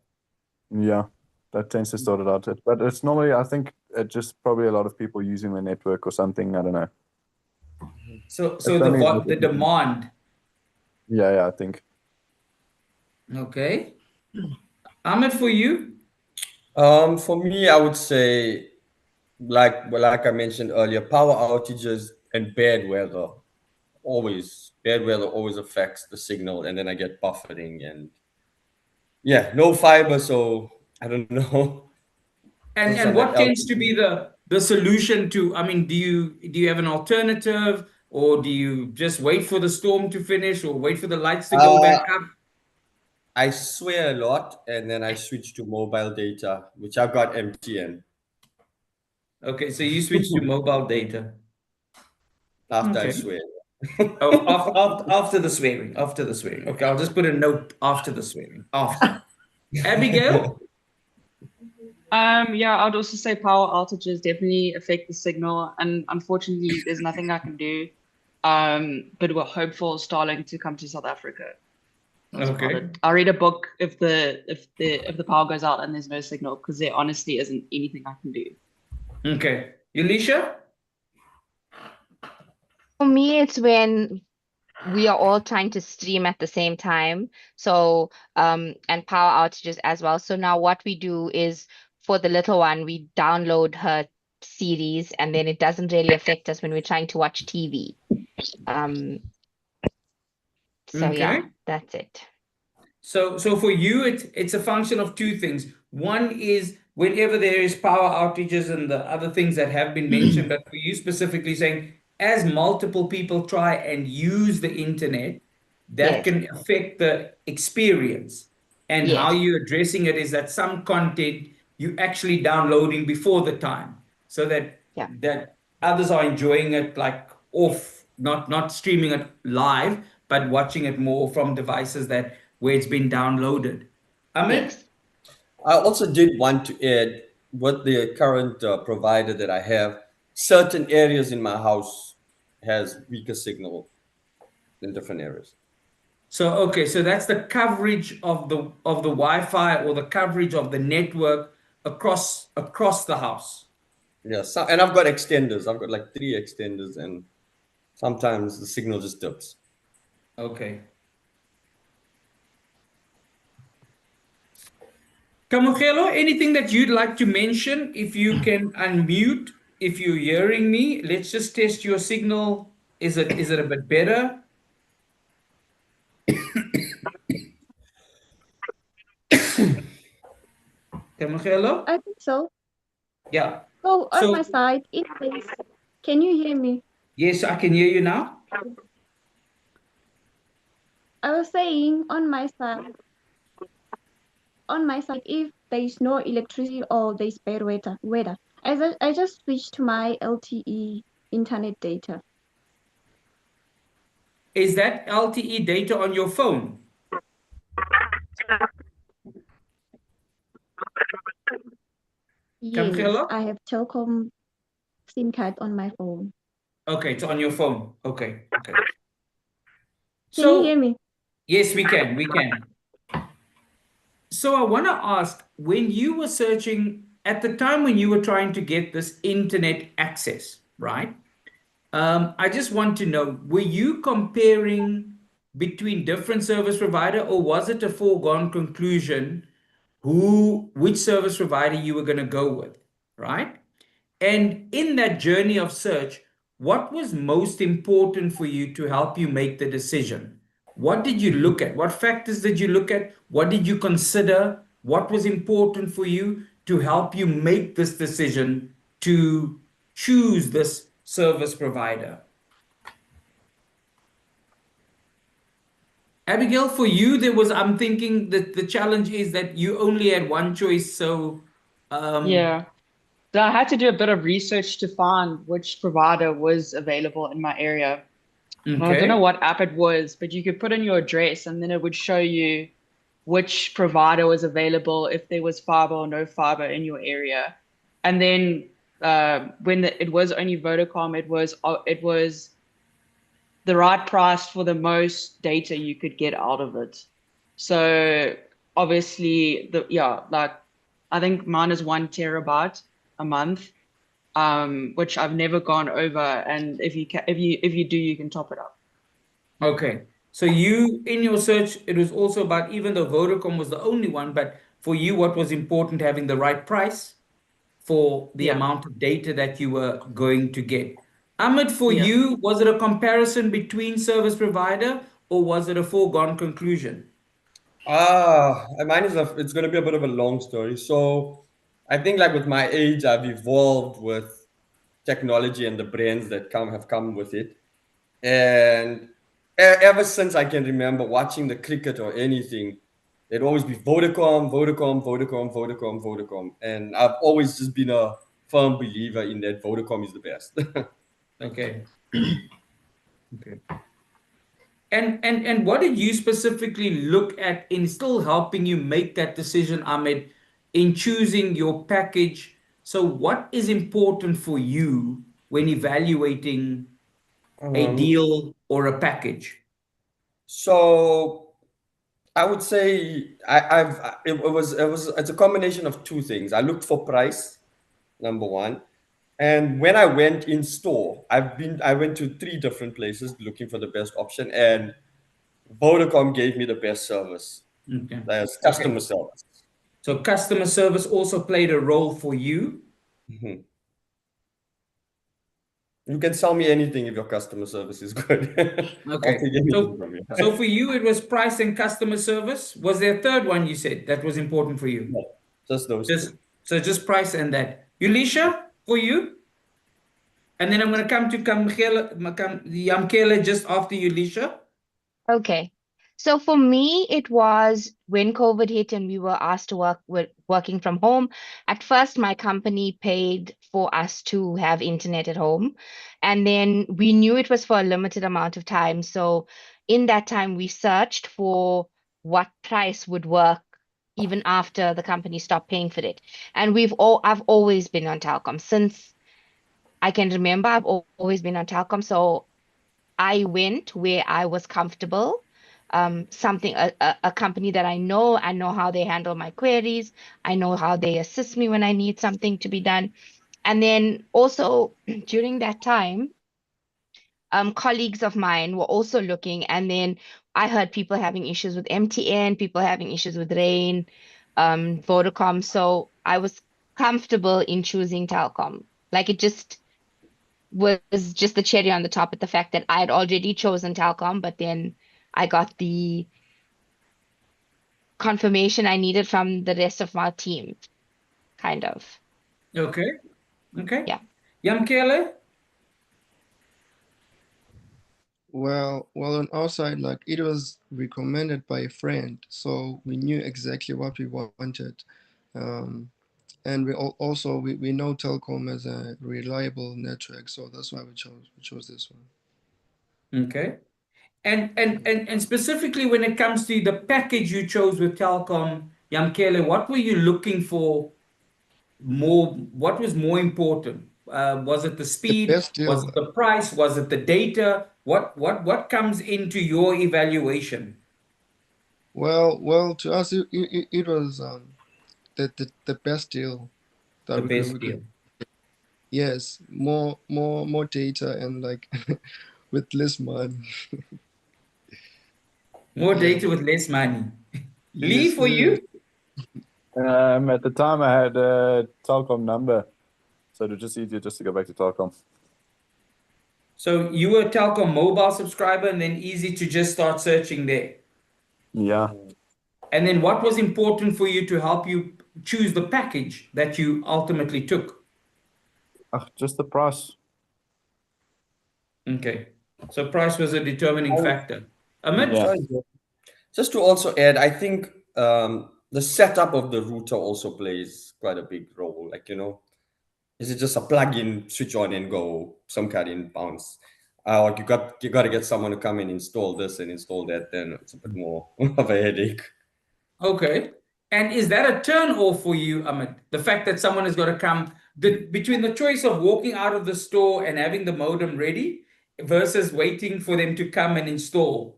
Yeah, that tends to sort it out. But it's normally, I think, just probably a lot of people using the network or something. I don't know. So It's only the demand. yeah, I think. Okay. Ahmed, for you? For me, I would say, like I mentioned earlier, power outages and bad weather. Always bad weather always affects the signal, and then I get buffering, and yeah, no fiber, so I don't know. Those are And like what tends to LTE. be the solution to, I mean, do you have an alternative, or do you just wait for the storm to finish or wait for the lights to go back Uh, up? I swear a lot, and then I switch to mobile data, which I've got MTN Okay, so you switch to mobile data. after I Okay. swear. Oh, after the swearing, after the swearing. Okay, I'll just put a note after the swearing. After. Abigail? Yeah, I'd also say power outages definitely affect the signal, and unfortunately, there's nothing I can do. But we're hopeful Starlink to come to South Africa. That's about Okay. it. I'll read a book if the power goes out and there's no signal, because there honestly isn't anything I can do. Okay. Elisha? For me, it's when we are all trying to stream at the same time. So, and power outages as well. So now what we do is for the little one, we download her series, and then it doesn't really affect us when we're trying to watch TV. Um, so yeah, Okay. that's it. So for you, it's a function of two things. One is whenever there is power outages and the other things that have been mentioned, but for you specifically saying, as multiple people try and use the internet, that Yes, can affect the experience. And how yes, you're addressing it is that some content you actually downloading before the time, so yeah, that others are enjoying it like off, not streaming it live, but watching it more from devices that where it's been downloaded. Ahmed? yes. I also did want to add, with the current provider that I have, certain areas in my house has weaker signal than different areas. So okay, so that's the coverage of the Wi-Fi or the coverage of the network across the house. Yeah, so, and I've got extenders. I've got like 3 extenders, and sometimes the signal just dips. Okay. Kamogelo, anything that you'd like to mention if you can unmute? if you're hearing me, let's just test your signal. Is it a bit better? Camilo? I think so. Yeah. So on So my side, it says, can you hear me? yes, I can hear you now. I was saying on my side, if there is no electricity or there's bad weather, I just switch to my LTE internet data. Is that LTE data on your phone? Yes, Camilo? I have telecom SIM card on my phone. Okay, it's on your phone. Okay, okay. Can you hear So me? yes, we can, we can. So I want to ask, when you were searching at the time when you were trying to get this internet access, right? I just want to know, were you comparing between different service provider, or was it a foregone conclusion which service provider you were going to go with, right? And in that journey of search, what was most important for you to help you make the decision? What did you look at? What factors did you look at? What did you consider? What was important for you to help you make this decision to choose this service provider? Abigail, for you, I'm thinking that the challenge is that you only had one choice. So, um, Yeah. So I had to do a bit of research to find which provider was available in my area. And I don't know okay. what app it was, but you could put in your address and then it would show you which provider was available, if there was fiber or no fiber in your area. And then when it was only Vodacom, it was the right price for the most data you could get out of it. So obviously like I think mine is 1 terabyte a month, which I've never gone over. And if you do, you can top it up. Okay. So you, in your search, it was also about, even though Vodacom was the only one, but for you, what was important, having the right price for the Yeah, amount of data that you were going to get. Ahmed, for yeah. you, was it a comparison between service provider, or was it a foregone conclusion? Mine it's going to be a bit of a long story. So I think like with my age, I've evolved with technology and the brands that have come with it. And ever since I can remember watching the cricket or anything, it'd always be Vodacom, Vodacom, Vodacom, Vodacom, Vodacom. And I've always just been a firm believer in that Vodacom is the best. Okay. Okay. And what did you specifically look at in still helping you make that decision, Ahmed, in choosing your package? So what is important for you when evaluating a Um, deal or a package? so I would say it's a combination of two things. I looked for price, number one. And when I went in store, I went to three different places looking for the best option, and Vodacom gave me the best service. Okay. That's Okay. customer service. So customer service also played a role for you. Mhm. You can sell me anything if your customer service is good. I'll Okay. take anything So from you. so for you it was price and customer service. Was there a third one you said that was important for you? No, just those two. Just price and that. Yulisha, for you? And then I'm gonna come to Yamkele just after Yulisha. Okay. So for me, it was when COVID hit and we were asked to working from home. At first, my company paid for us to have internet at home. And then we knew it was for a limited amount of time. So in that time, we searched for what price would work even after the company stopped paying for it. And I've always been on Telkom since I can remember. Always been on Telkom. So I went where I was comfortable. A company that I know how they handle my queries. I know how they assist me when I need something to be done. And then also during that time, colleagues of mine were also looking, and then I heard people having issues with MTN, people having issues with Rain, Vodacom. So I was comfortable in choosing Telkom. Like it just was just the cherry on the top, at the fact that I had already chosen Telkom, but then I got the confirmation I needed from the rest of my team, kind of. Okay. Okay. Yeah. Yamkele? Well, on our side, like it was recommended by a friend, so we knew exactly what we wanted. Um, and also we know Telkom as a reliable network, so that's why we chose this one. Okay. And specifically when it comes to the package you chose with Telkom, Yamkele, what were you looking for more? What was more important? Was it the The speed? best Was deal. it the price? Was it the data? What comes into your evaluation? Well, to us it was the best deal The that we best could. deal. Yes, more data and like with less money. More Yeah. data with less money. Lee, Yes, for sir. you? At the time, I had a Telkom number, so it was just easier just to go back to Telkom. So you were a Telkom mobile subscriber and then easy to just start searching there. Yeah. And then what was important for you to help you choose the package that you ultimately took? Just the price. Okay. So price was a determining factor. Amit? Yeah. Just to also add, I think the setup of the router also plays quite a big role. Like, is it just a plug-in, switch on and go, some kind in bounce? Or you got to get someone to come and install this and install that, then it's a bit more of a headache. Okay. And is that a turn off for you, Amit? The fact that someone has got to come, between the choice of walking out of the store and having the modem ready versus waiting for them to come and install.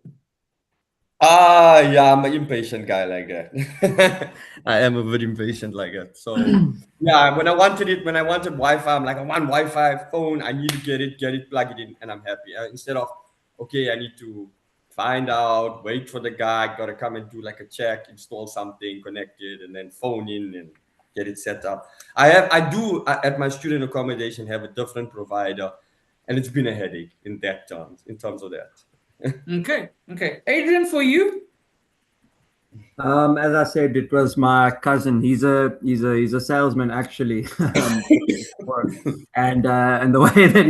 Yeah, I'm an impatient guy like that. I am a bit impatient like that. So yeah, when I wanted Wi-Fi, I'm like, I want Wi-Fi phone. I need to get it, plug it in, and I'm happy. Instead of, okay, I need to find out, wait for the guy, gotta come and do like a check, install something, connect it, and then phone in and get it set up. I do at my student accommodation have a different provider, and it's been a headache in terms of that. Okay. Okay. Adrian, for you? As I said, it was my cousin. He's a salesman actually. And the way that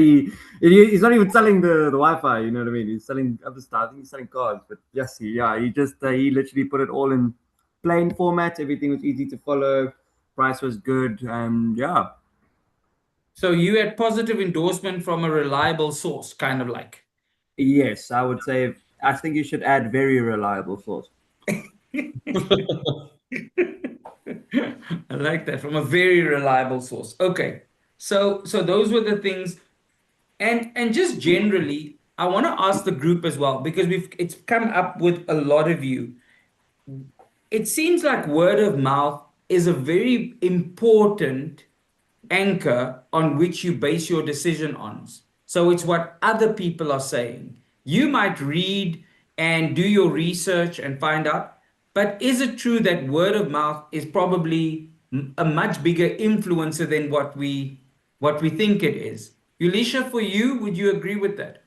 he's not even selling the Wi-Fi. You know what I mean? He's selling other stuff. I think he's selling cars. But yes, he just he literally put it all in plain format. Everything was easy to follow. Price was good, and yeah. So you had positive endorsement from a reliable source, kind of like. Yes, I would say. I think you should add very reliable source. I like that, from a very reliable source. Okay. So those were the things. And just generally, I want to ask the group as well, because it's come up with a lot of you. It seems like word of mouth is a very important anchor on which you base your decision on. So it's what other people are saying. You might read and do your research and find out, but is it true that word of mouth is probably a much bigger influencer than what we think it is? Elisha, for you, would you agree with that?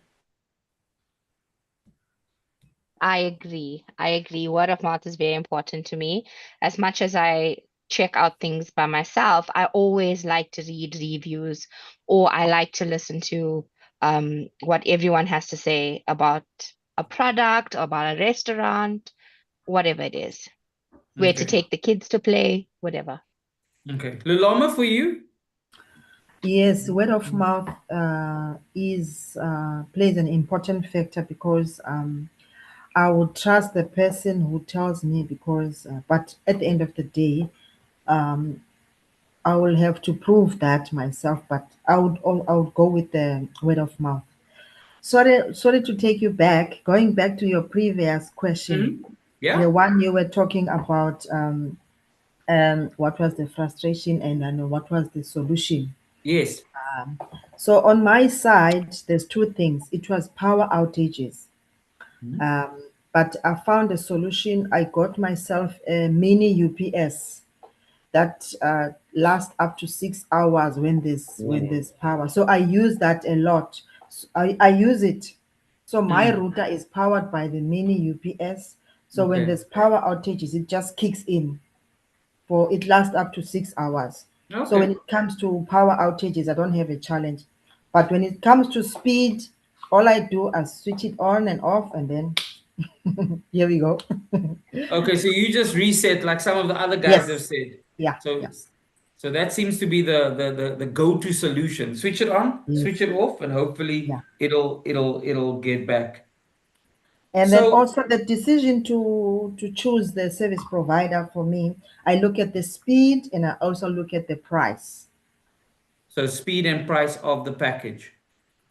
I agree. I agree. Word of mouth is very important to me. As much as I check out things by myself, I always like to read reviews, or I like to listen to what everyone has to say about a product, about a restaurant, whatever it is, where to Okay. take the kids to play, whatever. Okay. Luloma, for you? Yes, word of mouth is plays an important factor because I would trust the person who tells me because, but at the end of the day, um, I will have to prove that myself. But I would go with the word of mouth. Sorry to take you back. Going back to your previous question, Yeah. the one you were talking about, what was the frustration and what was the solution? Yes. So on my side, there's two things. It was power outages. But I found a solution. I got myself a mini UPS that last up to 6 hours when there's power. So I use that a lot. I use it. So my router is powered by the mini UPS. So when there's power outages, it just kicks in. For it lasts up to 6 hours. So when it comes to power outages, I don't have a challenge. But when it comes to speed, all I do is switch it on and off, and then here we go. Okay, so you just reset like some of the other guys have Yes. said. Yeah. So Yeah. so that seems to be the go-to solution. Switch it on, switch Yes. it off, and hopefully Yeah. it'll get back. And then So also the decision to choose the service provider for me, I look at the speed and I also look at the price. so speed and price of the package.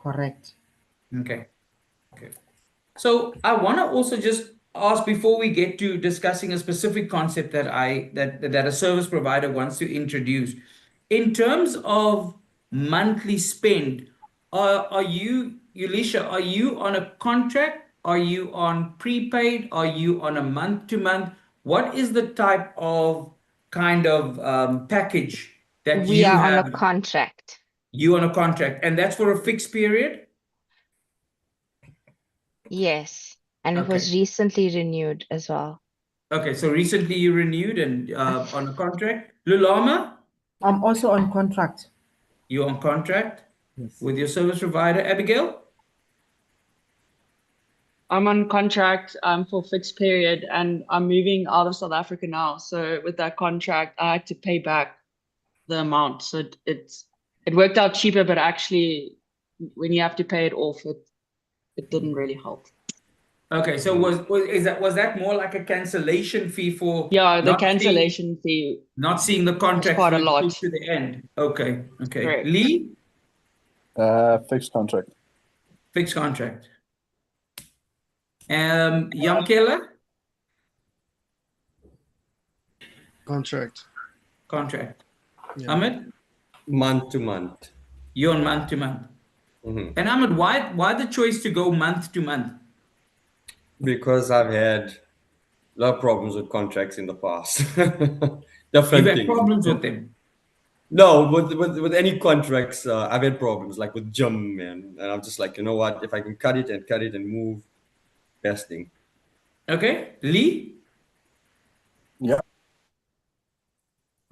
Correct. Okay. Okay. So I want to also just ask before we get to discussing a specific concept that a service provider wants to introduce. In terms of monthly spend, are you, Elisha, are you on a contract? Are you on prepaid? Are you on a month to month? What is the type of kind of package that We you are on a have? contract. You on a contract, and that's for a fixed period? Yes. And it was Okay. recently renewed as well. Okay, so recently you renewed and on a contract. Lulama, I'm also on contract. you're on contract Yes. with your service provider. Abigail? I'm on contract for fixed period, and I'm moving out of South Africa now. So with that contract, I had to pay back the amount. So it worked out cheaper, but actually when you have to pay it off, it didn't really help. Okay, so was that more like a cancellation fee for Yeah, the not seeing cancellation fee the was contract quite a through lot. to the end? Okay, okay. Correct. Lee, Fixed contract. fixed contract. Yamkela, Contract. contract. Yeah. Ahmed, Month to month. you're on month to month. And Ahmed, why the choice to go month to month? Because I've had a lot of problems with contracts in the past. You've Different had things. problems with them. No, with any contracts, I've had problems, like with gym, man. And I'm just like, you know what? If I can cut it and move, best thing. Okay, Lee, Yeah.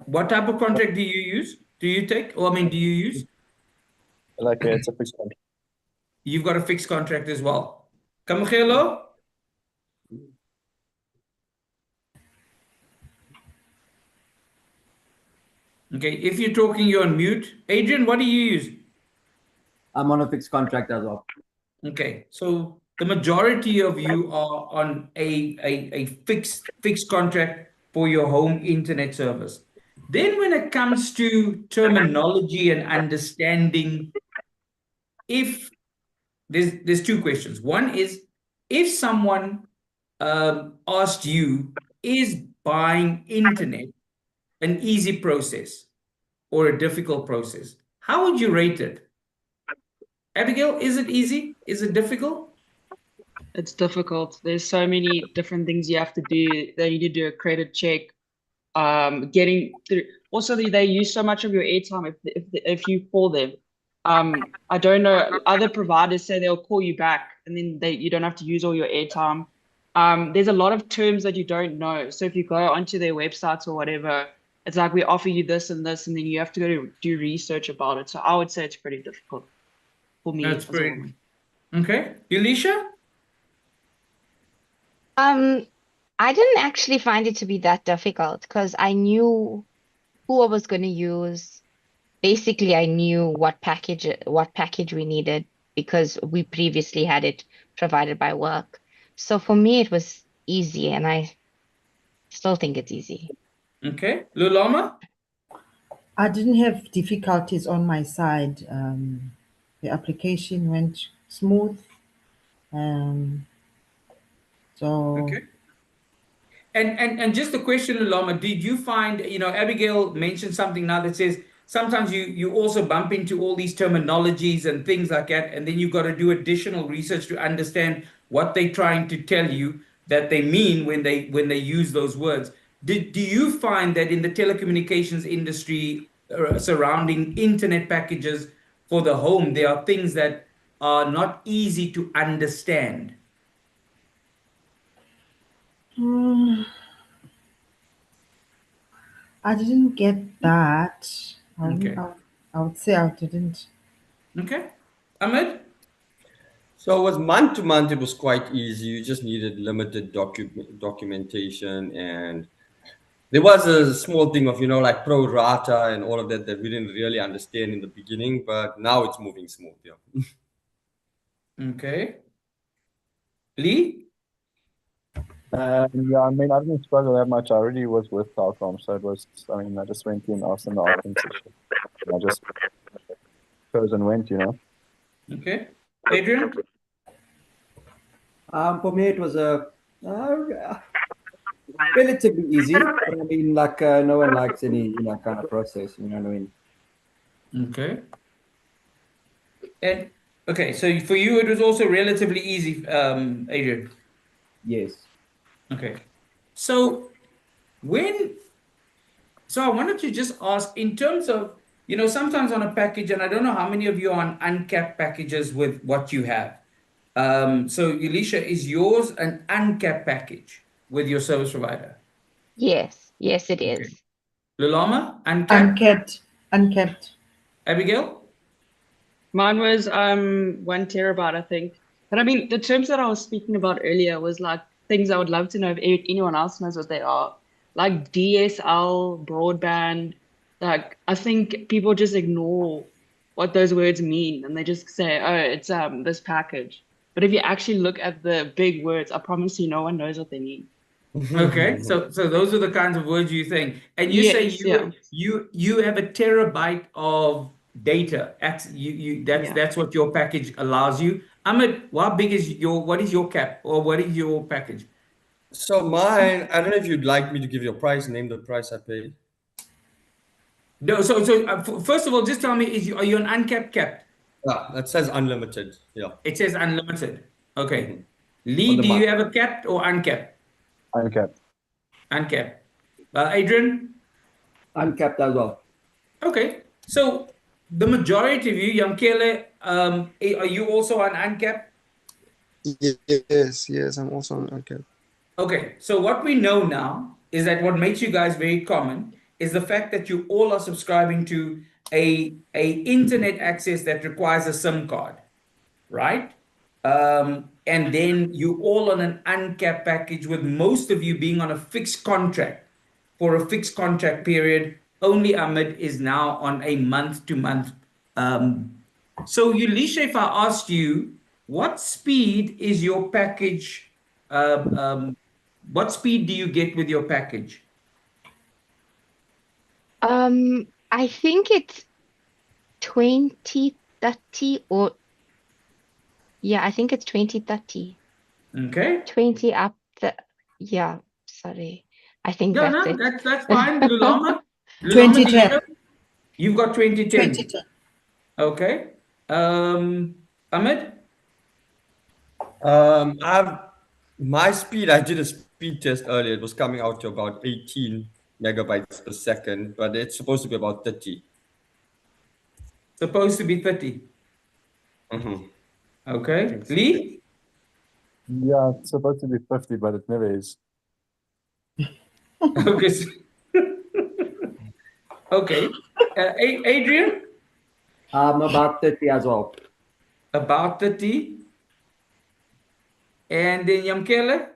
what type of contract do you use? Do you take? Or I mean, do you use? Like it's a fixed contract. You've got a fixed contract as well. Kamugelo? Okay, if you're talking, you're on mute. Adrian, what do you use? I'm on a fixed contract as well. Okay, so the majority of you are on a fixed contract for your home internet service. Then when it comes to terminology and understanding, if there's two questions. One is, if someone asked you, is buying internet an easy process or a difficult process? How would you rate it? Abigail, is it easy? Is it difficult? It's difficult. There's so many different things you have to do. They need to do a credit check. Getting through. Also, they use so much of your airtime if you call them. I don't know. Other providers say they'll call you back, and then you don't have to use all your airtime. There's a lot of terms that you don't know. So if you go onto their websites or whatever, it's like we offer you this and this, and then you have to go to do research about it. So I would say it's pretty difficult for me That's as a pretty. woman. Okay. Elisha? I didn't actually find it to be that difficult because I knew who I was going to use. Basically, I knew what package we needed because we previously had it provided by work. So for me, it was easy, and I still think it's easy. Okay. Lulama? I didn't have difficulties on my side. The application went smooth. So Okay. And just a question, Lulama, did you find, Abigail mentioned something now that says sometimes you also bump into all these terminologies and things like that, and then you've got to do additional research to understand what they're trying to tell you that they mean when they use those words. do you find that in the telecommunications industry surrounding internet packages for the home, there are things that are not easy to understand? I didn't get that. Okay. I would say I didn't. Okay. Ahmed? So it was month to month, it was quite easy. You just needed limited documentation, and there was a small thing of, like pro rata and all of that that we didn't really understand in the beginning, but now it's moving smooth. Yeah. Okay. Lee? Yeah, I mean, I didn't struggle that much. I already was with Telkom, so it was, I mean, I just went in, asked them the options, and I just chose and went. Okay. Adrian? For me, it was a relatively easy, but I mean, like no one likes any kind of process. You know what I mean? Okay. And okay, so for you it was also relatively easy, Adrian. Yes. Okay. So when so I wanted to just ask in terms of, sometimes on a package, and I don't know how many of you are on uncapped packages with what you have. So Elisha, is yours an uncapped package with your service provider? Yes, yes, it Okay. is. Lulama, uncapped? Unkept. Unkept. Abigail? Mine was 1 terabyte, I think. But I mean, the terms that I was speaking about earlier was like things I would love to know if anyone else knows what they are. Like DSL, broadband. Like I think people just ignore what those words mean and they just say, oh, it's this package. But if you actually look at the big words, I promise you no one knows what they mean. Okay, so those are the kinds of words you think, and you say Yes, yeah. you have a terabyte of data. That's Yeah. that's what your package allows you. Ahmed, what is your cap or what is your package? So mine, I don't know if you'd like me to give you a price, name the price I paid. No, first of all, just tell me, are you an uncapped capped? Yeah, that says unlimited. Yeah. It says unlimited. Okay. On Lee, the do you month. have a capped or uncapped? Uncapped. Uncapped. Adrian? Uncapped as well. Okay. So the majority of you, Yamkele, are you also on uncapped? Yes, I'm also on uncapped. Okay, so what we know now is that what makes you guys very common is the fact that you all are subscribing to a internet access that requires a SIM card, right? And then you all on an uncapped package, with most of you being on a fixed contract for a fixed contract period. Only Ahmed is now on a month to month. So Yulisha, if I asked you, what speed is your package? Uh, um, what speed do you get with your package? I think it's 2030 or yeah, I think it's 2030. Okay. 20 up the yeah, sorry. I think Yeah, that's no, it. that's fine. Lulama, Lulama, do you 2010. know? You've got 2010. 2010. Okay. Ahmed? I've my speed. I did a speed test earlier. It was coming out to about 18 megabytes per second, but it's supposed to be about 30. Supposed to be 30. Mm-hmm. Okay. Lee? Yeah, it's supposed to be 50, but it never is. Okay. Okay. Adrian? About 30 as well. About 30. And then Yamkele?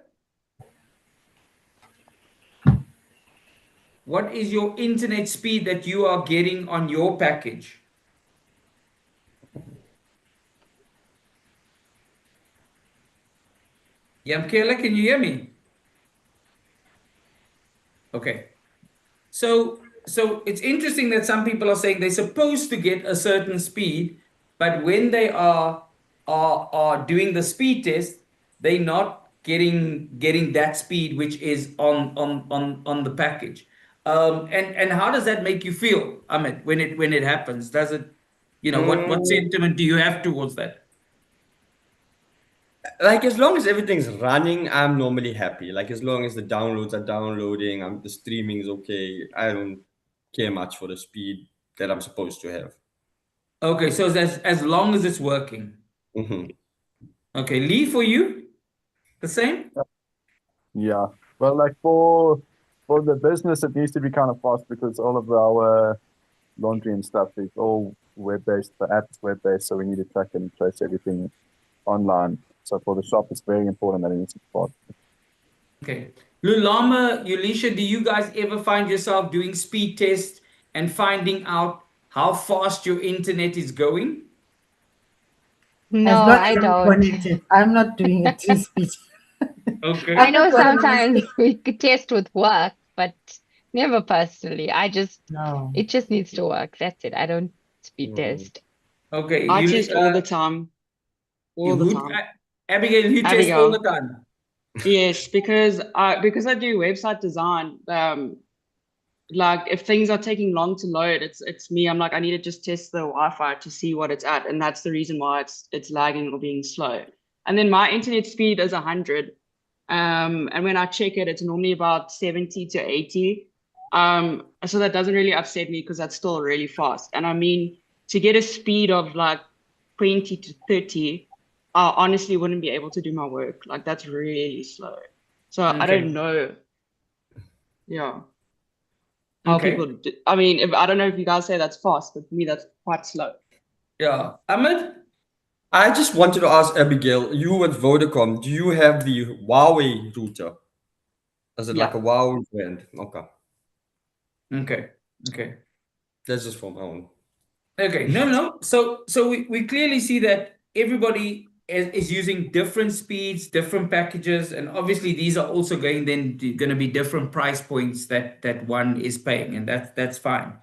What is your internet speed that you are getting on your package? Yamkele, can you hear me? Okay. So it's interesting that some people are saying they're supposed to get a certain speed, but when they are doing the speed test, they're not getting that speed which is on the package. And how does that make you feel, Amit, when it happens? Does it, what Mm, sentiment do you have towards that? Like as long as everything's running, I'm normally happy. Like as long as the downloads are downloading, the streaming is okay. I don't care much for the speed that I'm supposed to have. Okay, so as long as it's working. Hmm. Okay, Lee, for you, the same? Yeah. Well, like for the business, it needs to be kind of fast because all of our laundry and stuff is all web-based. The app's web-based, so we need to track and trace everything online. So for the shop, it's very important that it needs to be fast. Okay. Lulama, Yulisha, do you guys ever find yourself doing speed tests and finding out how fast your internet is going? As No, long I as I'm don't. connected, I'm not doing it in speed. Okay. I I'm not know one of those. sometimes we could test with work, but never personally. No. It just needs to work. That's it. I don't speed Mm. test. Okay. I Yuli, test all the time. All the who, time. Abigail, you test all the Abigail. time. Yes, because I do website design, like if things are taking long to load, it's me. I'm like, I need to just test the Wi-Fi to see what it's at. And that's the reason why it's lagging or being slow. And then my internet speed is 100. And when I check it, it's normally about 70 to 80. So that doesn't really upset me because that's still really fast. And I mean, to get a speed of like 20 to 30, I honestly wouldn't be able to do my work. Like that's really slow. So I Okay. don't know. Yeah. How Okay. people do, I mean, I don't know if you guys say that's fast, but for me, that's quite slow. Yeah. Ahmed? I just wanted to ask Abigail, you at Vodacom, do you have the Huawei router? Is it like a Yeah. Huawei brand? Okay. Okay. Okay. That's just for my own. Okay. No. So we clearly see that everybody is using different speeds, different packages, and obviously these are also going to be different price points that one is paying, and that's fine.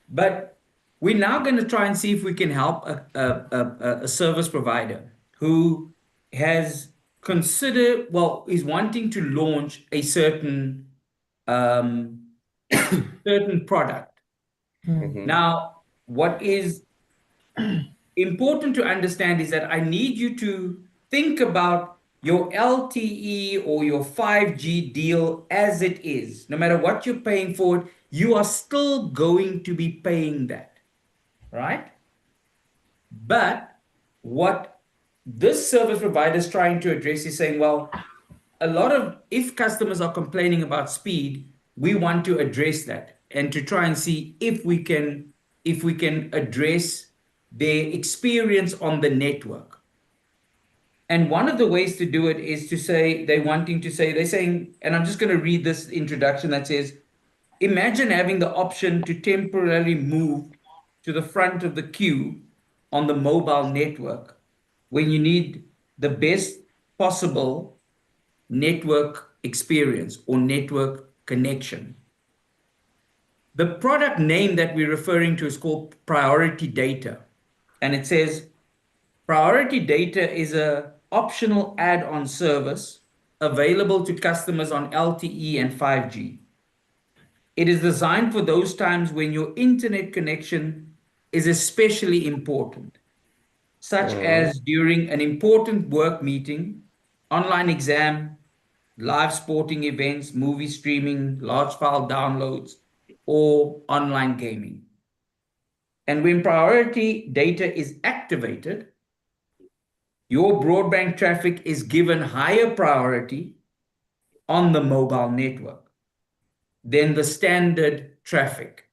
But we're now going to try and see if we can help a service provider who has considered, well, is wanting to launch a um, certain product. Hmm. Now, what is important to understand is that I need you to think about your LTE or your 5G deal as it is. No matter what you're paying for it, you are still going to be paying that, right? But what this service provider is trying to address is saying, well, a lot of, if customers are complaining about speed, we want to address that and to try and see if we can address their experience on the network. And one of the ways to do it is to say, they're saying, and I'm just going to read this introduction that says, imagine having the option to temporarily move to the front of the queue on the mobile network when you need the best possible network experience or network connection. The product name that we're referring to is called Priority Data. And it says Priority Data is a optional add-on service available to customers on LTE and 5G. It is designed for those times when your internet connection is especially important, such Hmm. as during an important work meeting, online exam, live sporting events, movie streaming, large file downloads, or online gaming. And when priority data is activated, your broadband traffic is given higher priority on the mobile network than the standard traffic.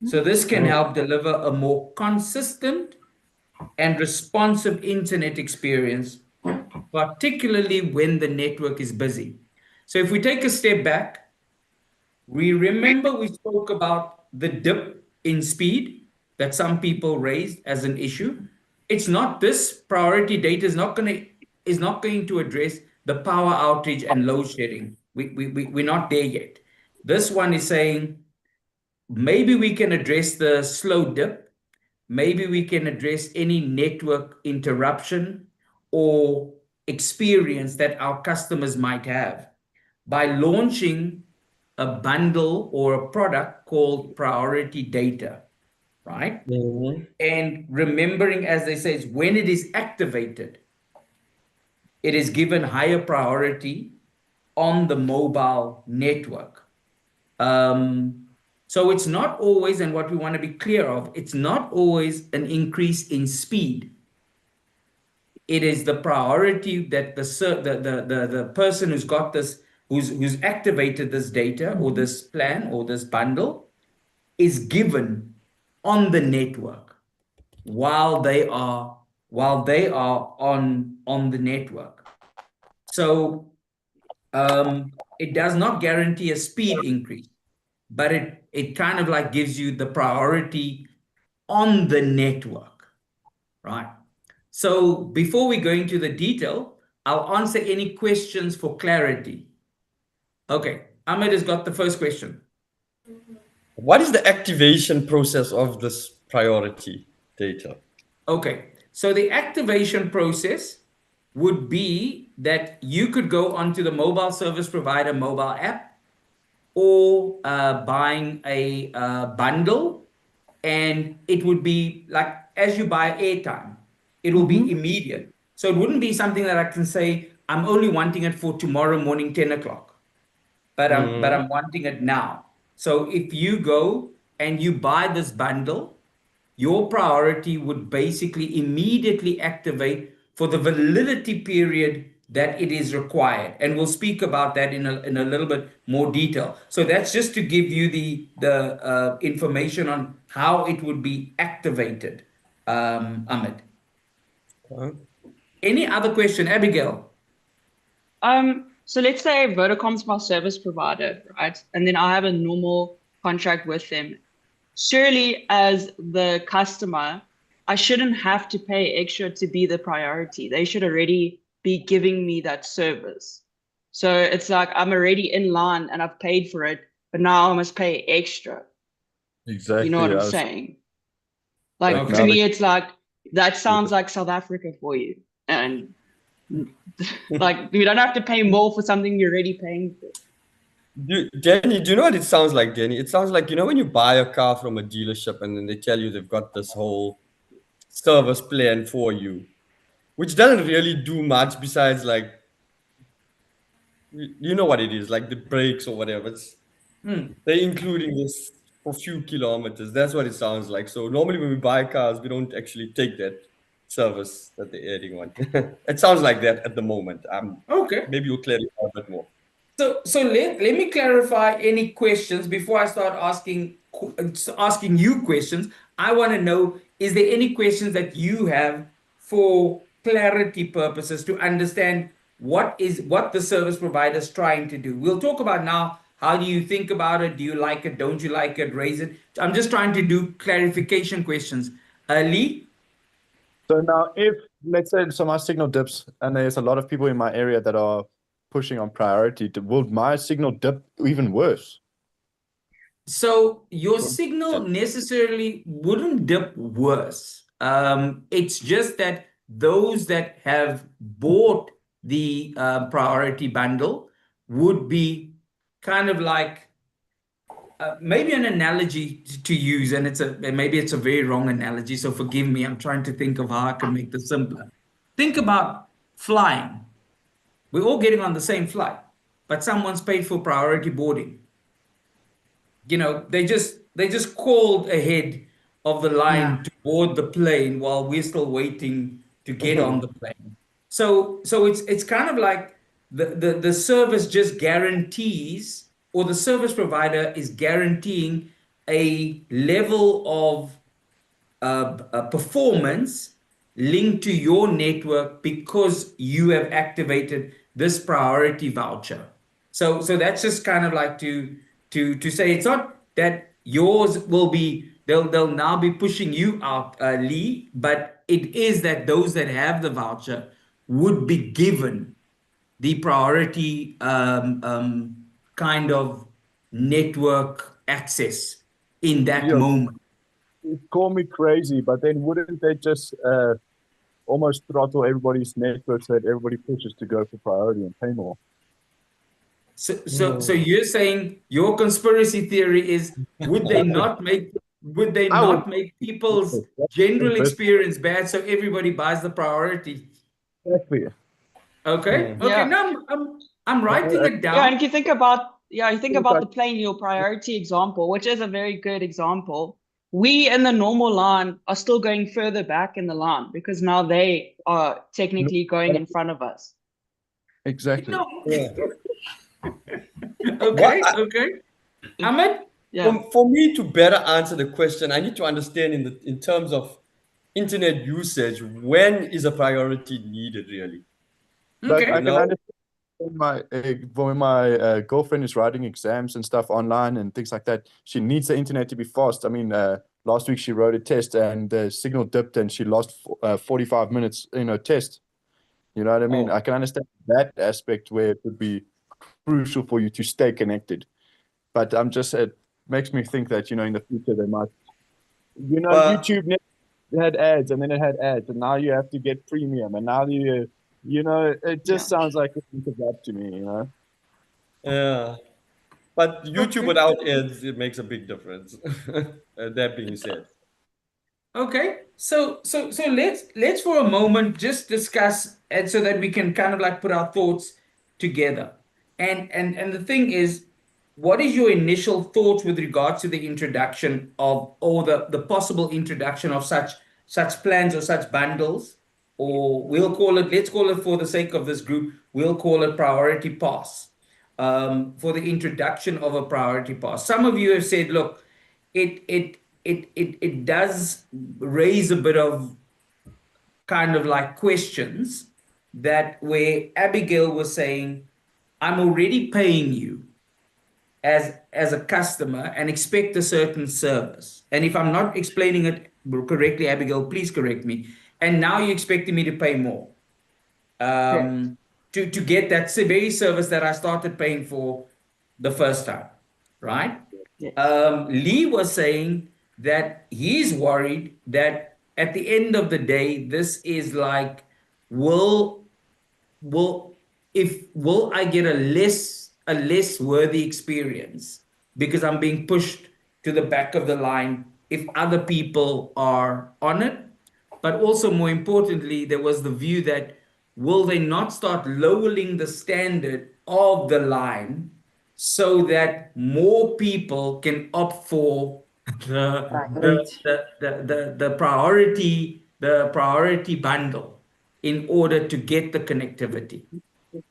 So this can help deliver a more consistent and responsive internet experience, particularly when the network is busy. So if we take a step back, we remember we spoke about the dip in speed that some people raised as an issue. It's not, this priority data is not going to address the power outage and load shedding. We're not there yet. This one is saying maybe we can address the slow dip. Maybe we can address any network interruption or experience that our customers might have by launching a bundle or a product called Priority Data, right? Hmm. And remembering, as they say, is when it is activated, it is given higher priority on the mobile network. So it's not always, and what we want to be clear of, it's not always an increase in speed. It is the priority that the person who's got this, who's activated this data or this plan or this bundle is given on the network while they are on the network. So it does not guarantee a speed increase, but it kind of like gives you the priority on the network, right? So before we go into the detail, I'll answer any questions for clarity. Okay, Ahmed has got the first question. What is the activation process of this priority data? Okay, so the activation process would be that you could go onto the mobile service provider mobile app, or buying a bundle, and it would be like as you buy airtime, it will be immediate. So it wouldn't be something that I can say, I'm only wanting it for tomorrow morning, 10 o'clock, but I'm wanting it now. So if you go and you buy this bundle, your priority would basically immediately activate for the validity period that it is required. And we'll speak about that in a little bit more detail. So that's just to give you the information on how it would be activated, Ahmed. Any other question, Abigail? So let's say Vodacom's my service provider, right? And then I have a normal contract with them. Surely, as the customer, I shouldn't have to pay extra to be the priority. They should already be giving me that service. So it's like I'm already in line and I've paid for it, but now I must pay extra. Exactly. You know what I'm saying? Like Like to now me, it's like that sounds like South Africa for you. And like you don't have to pay more for something you're already paying for. Danny, do you know what it sounds like, Danny? It sounds like, you know, when you buy a car from a dealership and then they tell you they've got this whole service plan for you, which doesn't really do much besides, like, you know what it is, like the brakes or whatever. It's, they're including this for few kilometers. That's what it sounds like. So normally when we buy cars, we don't actually take that service that they're adding on. It sounds like that at the moment. Okay. Maybe you'll clarify a bit more. So let me clarify any questions before I start asking you questions. I want to know, is there any questions that you have for clarity purposes to understand what the service provider is trying to do? We'll talk about now, how do you think about it? Do you like it? Don't you like it? Raise it. I'm just trying to do clarification questions. Lee? So now, if let's say so my signal dips, and there's a lot of people in my area that are pushing on priority, will my signal dip even worse? So your signal necessarily wouldn't dip worse. It's just that those that have bought the priority bundle would be kind of like maybe an analogy to use, and maybe it's a very wrong analogy, so forgive me. I'm trying to think of how I can make this simpler. Think about flying. We're all getting on the same flight, but someone's paid for priority boarding. You know, they just called ahead of the line to board the plane while we're still waiting to get on the plane. So it's kind of like the service just guarantees, or the service provider is guaranteeing a level of performance linked to your network because you have activated this priority voucher. So that's just kind of like to say it's not that yours will be, they'll now be pushing you out, Lee, but it is that those that have the voucher would be given the priority kind of network access in that moment. Call me crazy, but then wouldn't they just almost throttle everybody's network so that everybody pushes to go for priority and pay more? So you're saying your conspiracy theory is, would they not make people's general experience bad so everybody buys the priority? Exactly. Okay. Okay. Yeah. Now I'm writing it Yeah, and down. if you think about, yeah, you think about the plane, your priority example, which is a very good example. We in the normal line are still going further back in the line because now they are technically going in front of us. Exactly. No. Yeah. What Okay. Okay. Ahmed? Yeah. for me to better answer the question, I need to understand in terms of internet usage, when is a priority needed really? Like Okay. I You can know? understand when my girlfriend is writing exams and stuff online and things like that. She needs the internet to be fast. I mean, last week she wrote a test and the signal dipped and she lost 45 minutes in her test. You know what I mean? Oh, I can understand that aspect where it would be crucial for you to stay connected. But it makes me think that, in the future they might, but YouTube never had ads and then it had ads and now you have to get premium and now it Yeah. just sounds like a think of that to me. yeah, but YouTube Okay. without ads, it makes a big difference. That being said, Okay, so let's for a moment just discuss, and so that we can kind of like put our thoughts together. And the thing is, what is your initial thoughts with regards to the introduction of, or the possible introduction of such plans or such bundles, or let's call it for the sake of this group, we'll call it priority pass, for the introduction of a priority pass. Some of you have said, look, it does raise a bit of kind of like questions, that where Abigail was saying, I'm already paying you as a customer and expect a certain service. And if I'm not explaining it correctly, Abigail, please correct me. And now you're expecting me to pay more, Correct. to get that very service that I started paying for the first time, right? Yes. Lee was saying that he's worried that at the end of the day, this is like, will will will I get a less worthy experience because I'm being pushed to the back of the line if other people are on it? But also, more importantly, there was the view that, will they not start lowering the standard of the line so that more people can opt for Right. the priority bundle in order to get the connectivity?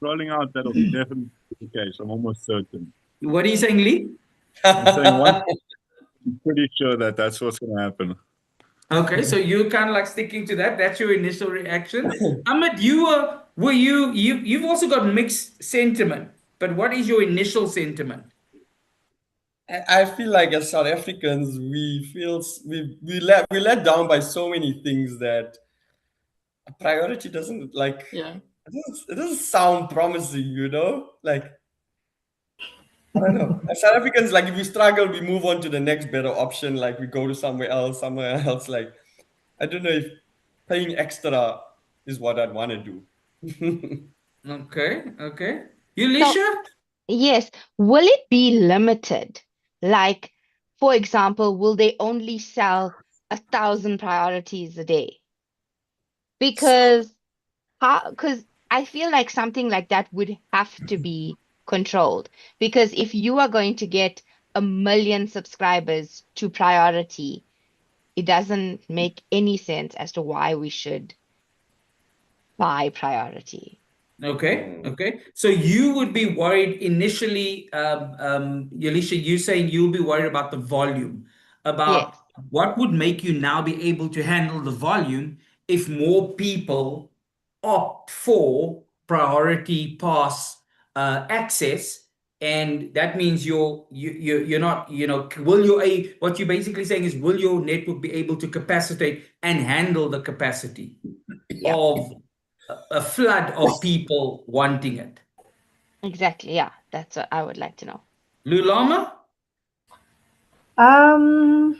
Rolling out, that'll definitely be the case. I'm almost certain. What are you saying, Lee? I'm saying I'm pretty sure that that's what's going to happen. Okay, so you're kind of like sticking to that. That's your initial reaction. Ahmed, you've also got mixed sentiment, but what is your initial sentiment? I feel like as South Africans, we let down by so many things that a priority doesn't like. Yeah. It doesn't sound promising, Like, I don't know. As South Africans, like if we struggle, we move on to the next better option. Like we go to somewhere else. Like I don't know if paying extra is what I'd want to do. Okay, okay. So, Yulisha? yes, will it be limited? Like, for example, will they only sell 1,000 priorities a day? Because because I feel like something like that would have to be controlled. Because if you are going to get 1 million subscribers to priority, it doesn't make any sense as to why we should buy priority. Okay, Mm. okay. So you would be worried initially, Yalisha, you saying you'll be worried about the volume, about Yes, what would make you now be able to handle the volume if more people opt for priority pass access, and that means you're not, will your what you're basically saying is, will your network be able to capacitate and handle the capacity yeah, of a flood of people wanting it? exactly. Yeah, that's what I would like to know. Lulama? Um,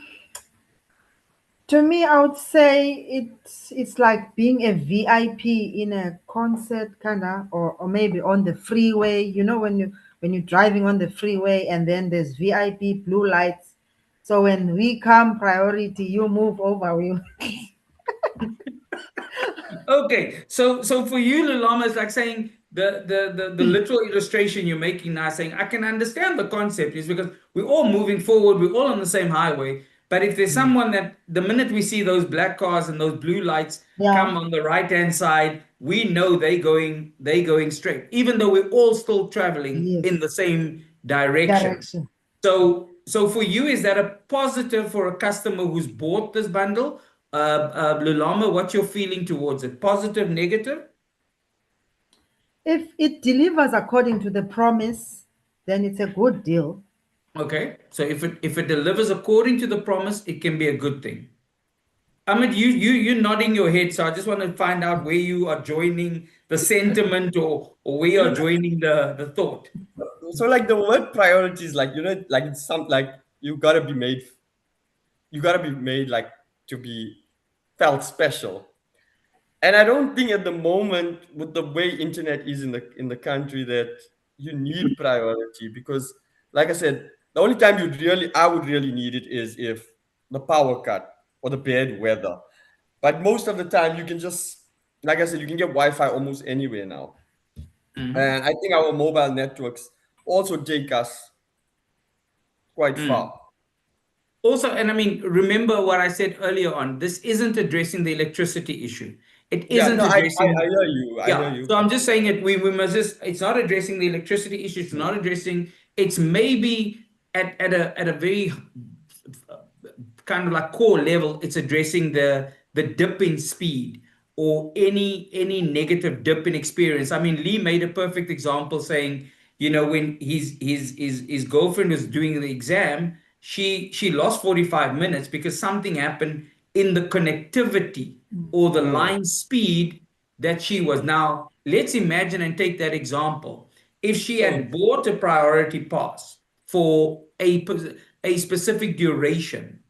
to me, I would say it's like being a VIP in a concert kinda, or maybe on the freeway. You know, when you're driving on the freeway and then there's VIP blue lights. So when we come priority, you move over. We Okay, so for you, Lulama, it's like saying the literal illustration you're making now, saying I can understand the concept is because we're all moving forward, we're all on the same highway. But if there's someone that the minute we see those black cars and those blue lights Yeah. come on the right hand side, we know they going straight, even though we're all still traveling Yes. in the same direction. Direction. So for you, is that a positive for a customer who's bought this bundle? Lulama, what's your feeling towards it? Positive, negative? If it delivers according to the promise, then it's a good deal. Okay. So if it delivers according to the promise, it can be a good thing. Ahmed, you're nodding your head, so I just want to find out where you are joining the sentiment or where you are joining the thought. So like the word priorities, like like it's some like you gotta be made like to be felt special. And I don't think at the moment with the way internet is in the country that you need priority because like I said, the only time I would really need it is if the power cut or the bad weather. But most of the time you can just like I said, you can get Wi-Fi almost anywhere now. Mm, And I think our mobile networks also take us quite mm. far. Also, and I mean, remember what I said earlier on, this isn't addressing the electricity issue. It Yeah, isn't no, I addressing, hear you. I hear yeah. you. So I'm just saying it, we must just, it's not addressing the electricity issue, it's not addressing, it's maybe at a very kind of like core level, it's addressing the dip in speed or any negative dip in experience. I mean, Lee made a perfect example saying, when his girlfriend was doing the exam, she lost 45 minutes because something happened in the connectivity or the Mm, line speed that she was. Now, let's imagine and take that example. If she had same. bought a priority pass for a specific duration,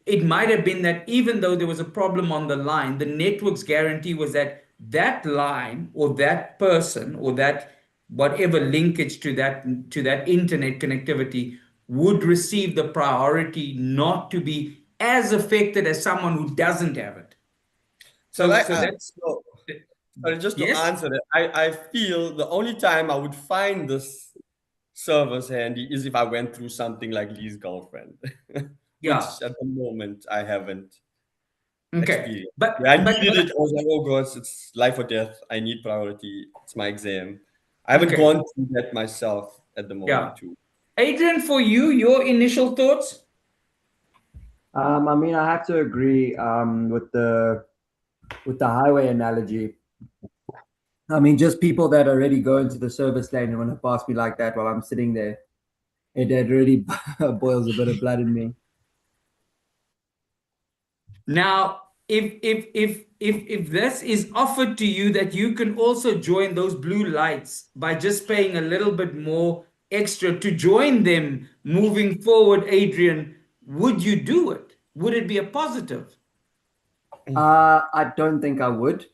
it might have been that even though there was a problem on the line, the network's guarantee was that that line or that person or that whatever linkage to that internet connectivity would receive the priority not to be as affected as someone who doesn't have it. So So like so that's so, sorry, just to yes, answer that, I feel the only time I would find this service handy is if I went through something like Lee's girlfriend, yeah, which at the moment I haven't okay, experienced. but Yeah, I but needed but it. I was like, oh God, it's life or death. I need priority. It's my exam. I haven't okay, gone through that myself at the yeah. moment too. Adrian, for you, your initial thoughts? I mean, I have to agree with the highway analogy. I mean, just people that already go into the service lane and want to pass me like that while I'm sitting there, it really boils a bit of blood in me. Now, if this is offered to you that you can also join those blue lights by just paying a little bit more extra to join them moving forward, Adrian, would you do it? Would it be a positive? I don't think I would,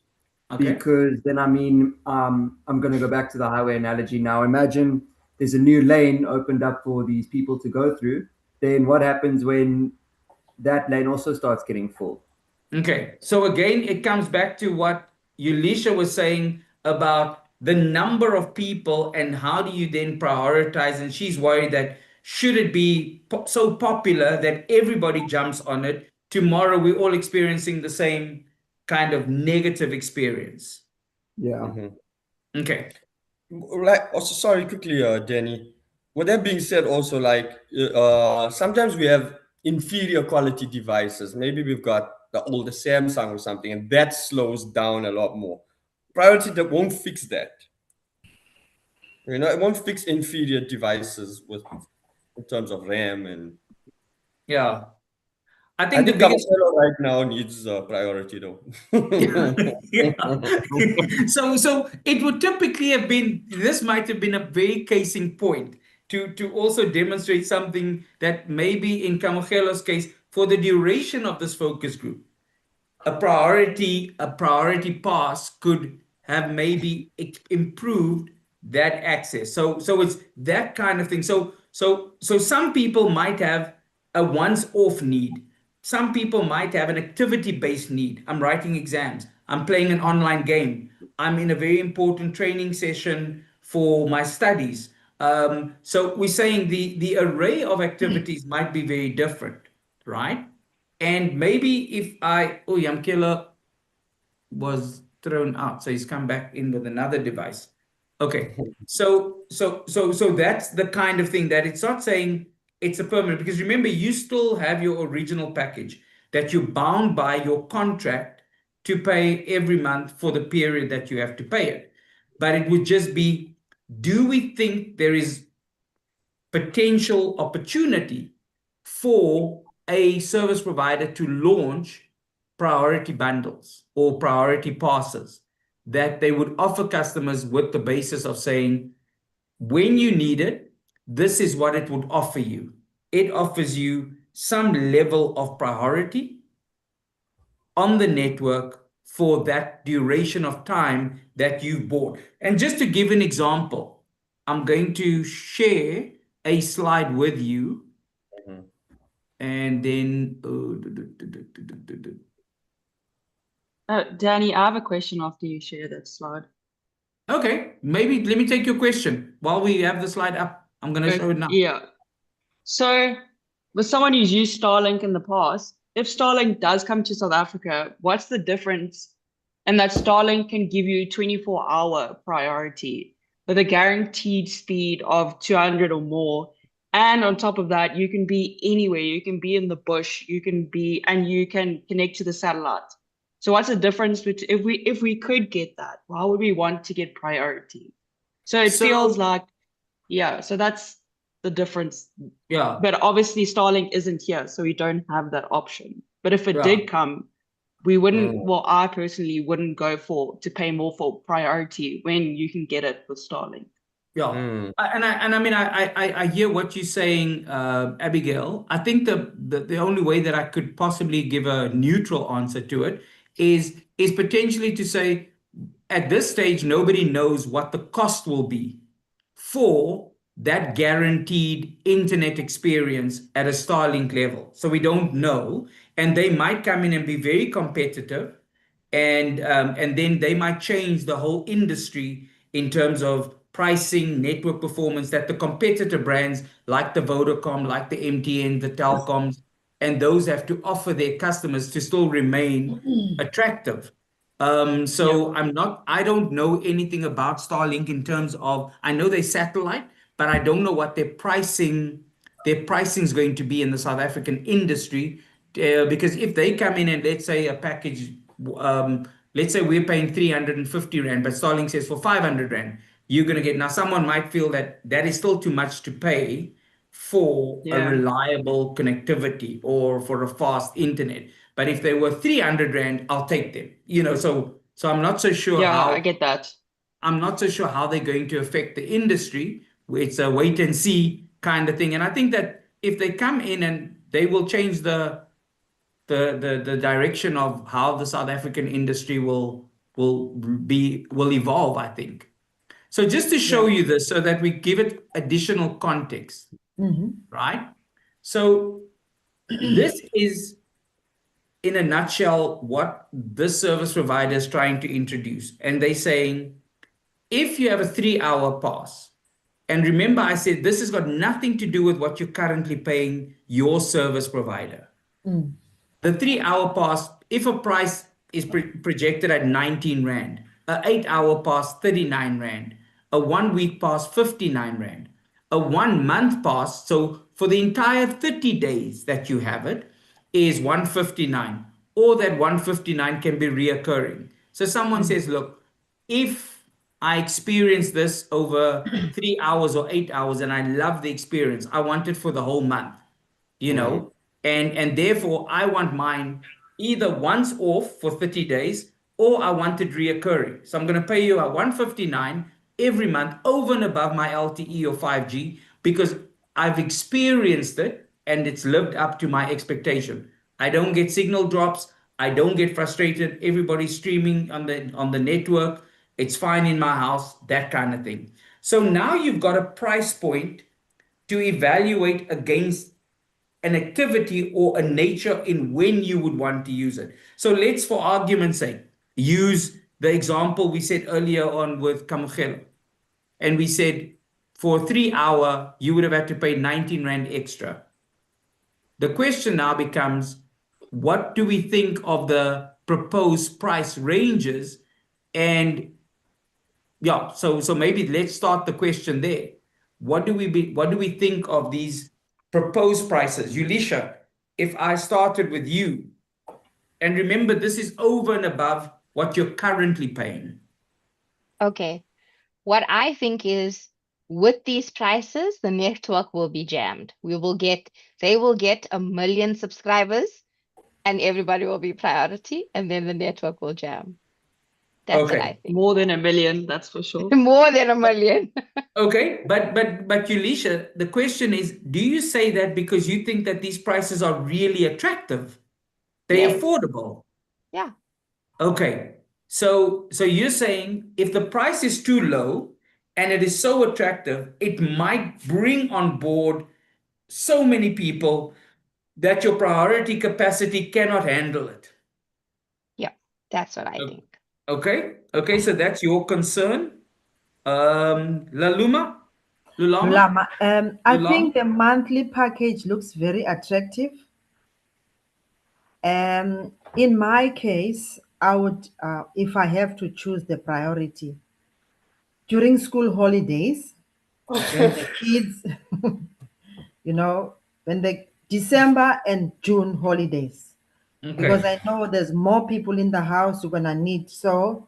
Okay. because then I mean, I'm going to go back to the highway analogy now. Imagine there's a new lane opened up for these people to go through. Then what happens when that lane also starts getting full? Okay, so again, it comes back to what Yulisha was saying about the number of people and how do you then prioritize. And she's worried that should it be so popular that everybody jumps on it, tomorrow we're all experiencing the same kind of negative experience. Yeah. Mhm. Okay. Like, also, sorry, quickly, Danny. With that being said, also like sometimes we have inferior quality devices. Maybe we've got the older Samsung or something, and that slows down a lot more. Priority that won't fix that. It won't fix inferior devices with in terms of RAM, and Yeah. I I think the think biggest Gamma right now needs priority though. yeah. So it would typically have been, this might have been a very casing point to also demonstrate something that maybe in Kamogelo's case, for the duration of this focus group, a priority pass could have maybe improved that access. So it's that kind of thing. So some people might have a once off need, Some people might have an activity-based need. I'm writing exams. I'm playing an online game. I'm in a very important training session for my studies. So we're saying the array of activities might be very different, right? And maybe if oh, Yamkela was thrown out, so he's come back in with another device. Okay, so that's the kind of thing that it's not saying it's a permanent, because remember, you still have your original package that you're bound by your contract to pay every month for the period that you have to pay it. But it would just be, do we think there is potential opportunity for a service provider to launch priority bundles or priority passes that they would offer customers with the basis of saying, when you need it, this is what it would offer you. It offers you some level of priority on the network for that duration of time that you've bought. And just to give an example, I'm going to share a slide with you. And then, Danny, I have a question after you share that slide. okay, maybe let me take your question while we have the slide up. I'm going to show it now. Yeah. So, with someone who's used Starlink in the past, if Starlink does come to South Africa, what's the difference? And that Starlink can give you 24-hour priority with a guaranteed speed of 200 or more. And on top of that, you can be anywhere. You can be in the bush. You can connect to the satellite. So what's the difference between if we could get that? Why would we want to get priority? So it feels like, yeah. So that's the difference. Yeah. But obviously Starlink isn't here, so we don't have that option. But if it did come, we wouldn't, well, I personally wouldn't go to pay more for priority when you can get it with Starlink. Yeah. I hear what you're saying, Abigail. I think the only way that I could possibly give a neutral answer to it is potentially to say, at this stage, nobody knows what the cost will be for that guaranteed internet experience at a Starlink level. So we don't know, and they might come in and be very competitive, and then they might change the whole industry in terms of pricing, network performance, that the competitor brands like the Vodacom, like the MTN, the Telcoms, and those have to offer their customers to still remain attractive. So I don't know anything about Starlink in terms of, I know they satellite, but I don't know what their pricing is going to be in the South African industry. Because if they come in and let's say a package, let's say we're paying 350 Rand, but Starlink says for 500 Rand, you're going to get, now someone might feel that that is still too much to pay for a reliable connectivity or for a fast internet. But if they were 300 Rand, I'll take them. So I'm not so sure how. I get that. I'm not so sure how they're going to affect the industry. It's a wait and see kind of thing. And I think that if they come in and they will change the direction of how the South African industry will evolve, I think. So just to show you this so that we give it additional context, right? So this is, in a nutshell, what this service provider is trying to introduce. And they're saying, if you have a 3-hour pass, and remember I said this has got nothing to do with what you're currently paying your service provider. The 3-hour pass, if a price is projected at 19 Rand, a 8-hour pass, 39 Rand, a 1-week pass, 59 Rand, a 1-month pass, so for the entire 30 days that you have it, is 159, or that 159 can be reoccurring. So someone says, look, if I experience this over 3 hours or 8 hours and I love the experience, I want it for the whole month, and therefore I want mine either once off for 30 days or I want it reoccurring. So I'm going to pay you a 159 every month over and above my LTE or 5G because I've experienced it and it's lived up to my expectation. I don't get signal drops. I don't get frustrated. Everybody's streaming on the network. It's fine in my house, that kind of thing. So now you've got a price point to evaluate against an activity or a nature in when you would want to use it. So let's, for argument's sake, use the example we said earlier on with Kamugelo. And we said for 3 hours, you would have had to pay 19 Rand extra. The question now becomes, what do we think of the proposed price ranges? And yeah, so maybe let's start the question there. What do we think of these proposed prices? Yulisha, if I started with you, and remember, this is over and above what you're currently paying. Okay. What I think is with these prices, the network will be jammed. They will get 1 million subscribers and everybody will be priority and then the network will jam. That's what I think. More than 1 million, that's for sure. More than 1 million. Okay, but Yulisha, the question is, do you say that because you think that these prices are really attractive? They're Yes. affordable. Yeah. Okay. So you're saying if the price is too low and it is so attractive, it might bring on board so many people that your priority capacity cannot handle it. Yeah, that's what I think. Okay, so that's your concern. Lulama? Lama, I Lulama? think the monthly package looks very attractive. In my case, I would, if I have to choose the priority, during school holidays, when the kids, when the December and June holidays, because I know there's more people in the house you're gonna need, so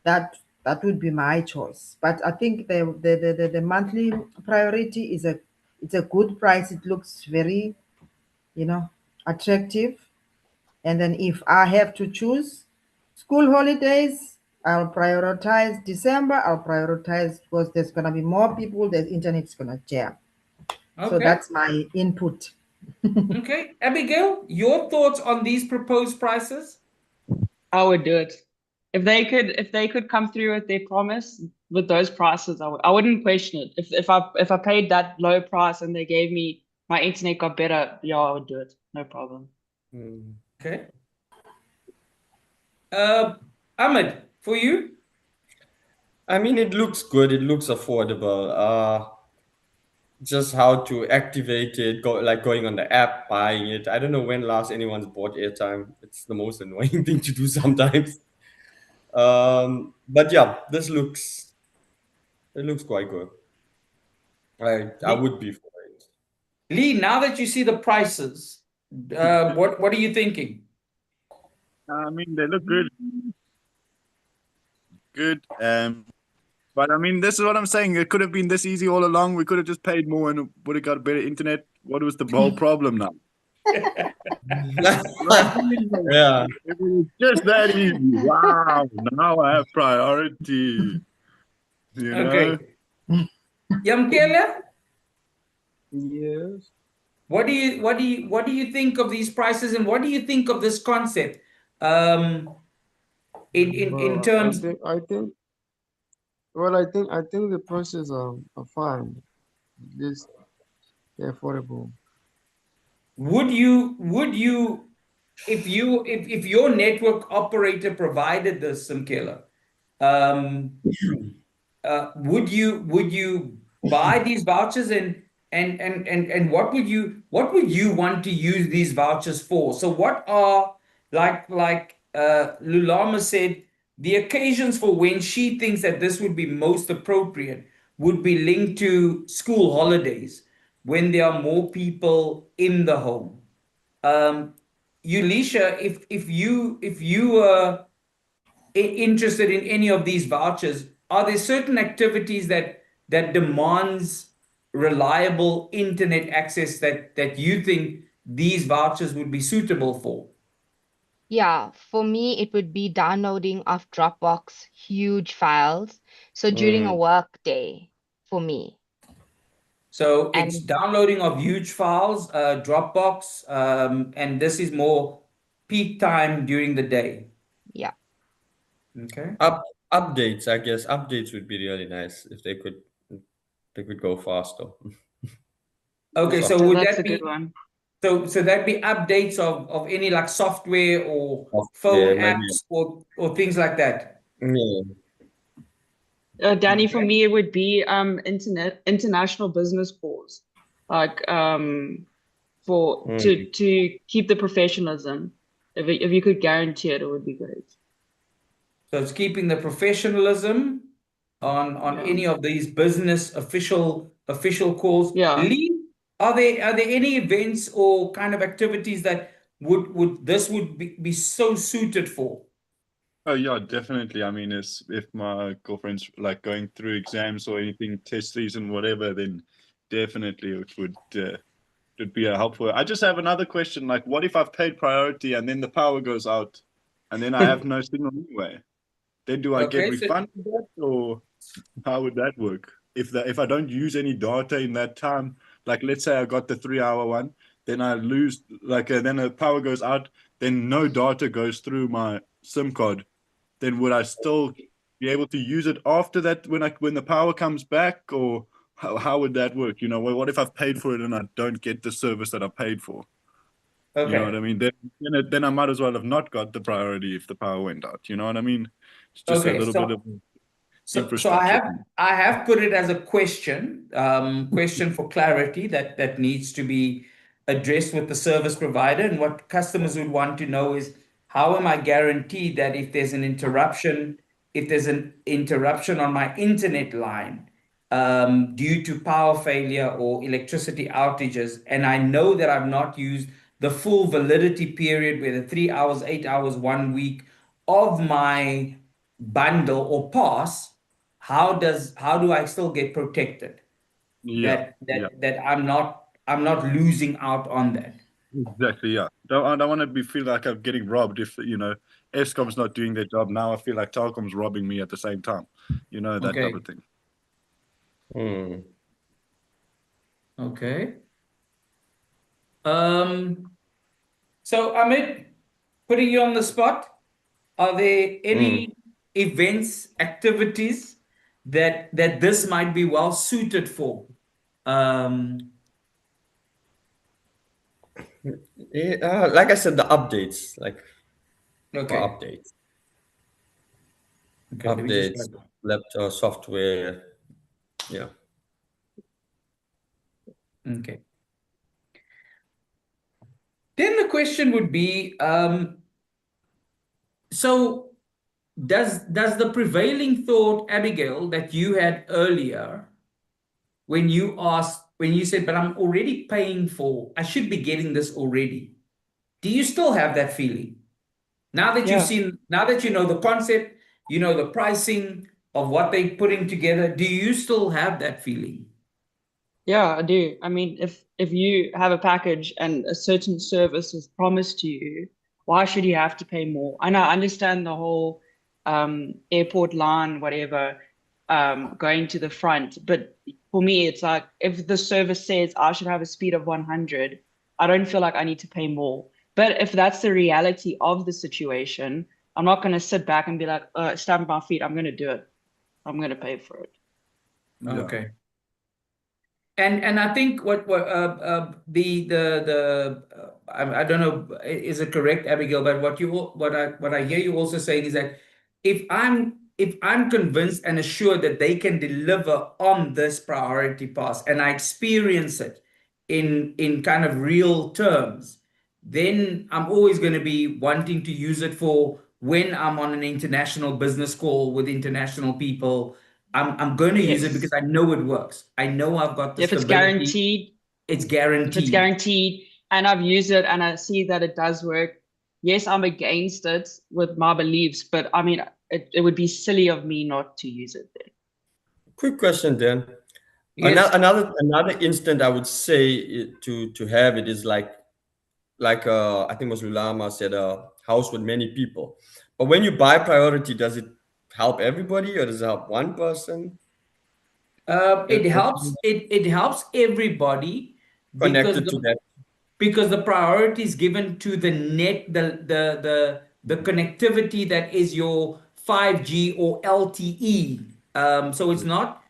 that would be my choice. But I think the monthly priority it's a good price. It looks very, attractive. And then if I have to choose school holidays, I'll prioritize December. I'll prioritize because there's gonna be more people. The internet's gonna jam. So that's my input. Okay, Abigail, your thoughts on these proposed prices? I would do it. If they could come through with their promise with those prices, I wouldn't question it. If I paid that low price and they gave me my internet got better, yeah, I would do it. No problem. Okay. Ahmed, for you? I mean, it looks good. It looks affordable. Just how to activate it, going on the app, buying it. I don't know when last anyone's bought airtime. It's the most annoying thing to do sometimes. But yeah, it looks quite good. I would be for it. Lee, now that you see the prices, what are you thinking? I mean, they look good. Good. But I mean, this is what I'm saying. It could have been this easy all along. We could have just paid more and would have got better internet. What was the whole problem now? Yeah. It was just that easy. Wow. Now I have priority. Okay. Yamkela? Yes. What do you think of these prices and what do you think of this concept? In terms I think the prices are fine. At least they're affordable. would you if your network operator provided this, Samkela, would you buy these vouchers and what would you want to use these vouchers for? So what are like Lulama said, the occasions for when she thinks that this would be most appropriate would be linked to school holidays when there are more people in the home. Yulisha, if you were interested in any of these vouchers, are there certain activities that demands reliable internet access that you think these vouchers would be suitable for? Yeah, for me, it would be downloading of Dropbox huge files. So during a work day for me. So it's And downloading of huge files, Dropbox, and this is more peak time during the day. yeah. Okay. Updates, I guess updates would be really nice if they could go faster. Okay, Yeah, so would that's that a be good one. So that'd be updates of any like software or phone Software, maybe. apps or things like that. Yeah. Danny, for Okay. me, it would be international business calls, like for Mm. to keep the professionalism. If you could guarantee it, it would be great. So it's keeping the professionalism on Yeah. any of these business official calls. Yeah. Lee, are there any events or kind of activities that would be so suited for? Oh yeah, definitely. I mean, if my girlfriend's like going through exams or anything, test season, whatever, then definitely it would be a helpful. I just have another question. Like, what if I've paid priority and then the power goes out, and then I have no signal anyway? Then do I get Okay, so refunded that, or how would that work? If I don't use any data in that time, like let's say I got the 3 hour one, then I lose then the power goes out, then no data goes through my SIM card. Then would I still be able to use it after that when the power comes back, or how would that work? What if I've paid for it and I don't get the service that I paid for? You know what I okay. mean? Then I might as well have not got the priority if the power went out. You know what I mean? It's just a Okay, little bit of so infrastructure. I have put it as a question for clarity that needs to be addressed with the service provider. And what customers would want to know is how am I guaranteed that if there's an interruption on my internet line due to power failure or electricity outages, and I know that I've not used the full validity period, whether 3 hours, 8 hours, 1 week of my bundle or pass, how do I still get protected? Yeah, That yeah, that that I'm not losing out on that. exactly. Yeah, I don't want to be feel like I'm getting robbed if Eskom's not doing their job. Now I feel like Telkom's robbing me at the same time. That type Okay. of thing. Mm. Okay. So Amit, putting you on the spot, are there Mm. any events, activities that this might be well suited for? Um, Yeah, like I said, the updates, like for okay. updates, Okay, let me just write that. laptop software. Yeah. Okay. Then the question would be, so does the prevailing thought, Abigail, that you had earlier when you said, but I'm already paying for, I should be getting this already. Do you still have that feeling? Yeah. Now that you know the concept, you know the pricing of what they're putting together, do you still have that feeling? Yeah, I do. I mean, if you have a package and a certain service is promised to you, why should you have to pay more? And I understand the whole airport line, whatever, going to the front. But for me, it's like if the service says I should have a speed of 100, I don't feel like I need to pay more. But if that's the reality of the situation, I'm not going to sit back and be like, stamp my feet. I'm going to do it. I'm going to pay for it. Yeah. Okay. And I think what I don't know is it correct, Abigail, but what I hear you also saying is that if I'm convinced and assured that they can deliver on this priority pass and I experience it in kind of real terms, then I'm always going to be wanting to use it for when I'm on an international business call with international people. I'm going to use it because Yes. I know it works. I know I've got the If it's stability. guaranteed, It's if it's guaranteed. guaranteed and I've used it and I see that it does work, yes, I'm against it with my beliefs, but I mean, it would be silly of me not to use it then. Quick question, Dan. Yes. Another instant I would say to have it is like I think it was Lulama said a house with many people. But when you buy priority, does it help everybody or does it help one person? It helps. It helps everybody because Connected to that. the priority is given to the net, the connectivity that is your 5G or LTE. So it's not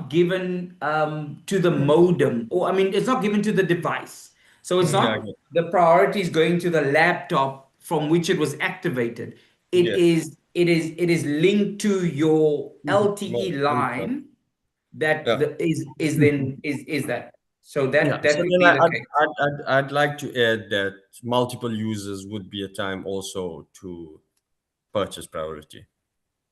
given to the modem, or I mean, it's not given to the device. So it's not the priority is going to the laptop from which it was activated. It Yes. is linked to your LTE Well, line that yeah. is that. So Yeah. that So would then be the case. I'd like to add that multiple users would be a time also to purchase priority.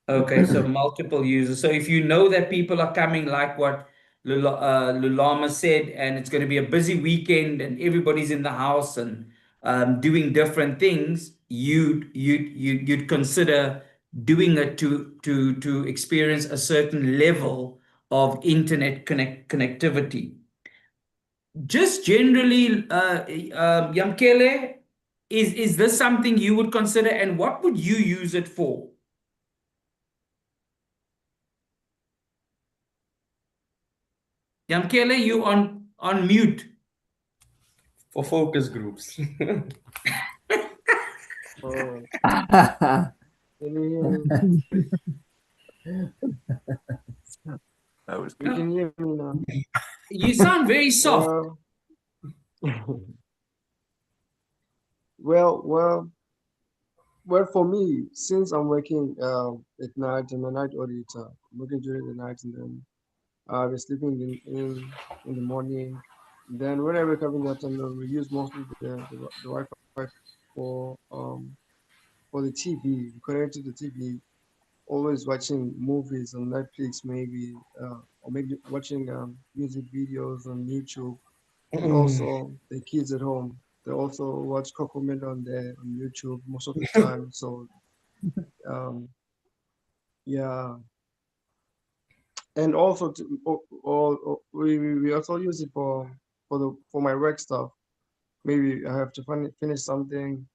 Okay, so multiple users. So if you know that people are coming, like what Lulama said, and it's going to be a busy weekend, and everybody's in the house and doing different things, you'd consider doing it to experience a certain level of internet connectivity. Just generally, Yamkele, is this something you would consider, and what would you use it for? Yamkele, you on mute. For focus groups. Oh, can you hear me? You can hear me now. You sound very soft. Well, well, well, well. For me, since I'm working at night, I'm a night auditor. I'm working during the night, and then we're sleeping in the morning. Then when I wake up in the afternoon, we use mostly the Wi-Fi for um for the TV. We connect to the TV. Always watching movies on Netflix, maybe, or maybe watching music videos on YouTube. And also the kids at home, they also watch Cocomelon there on YouTube most of the time. So um, yeah, and also we also use it for my work stuff. Maybe I have to finish something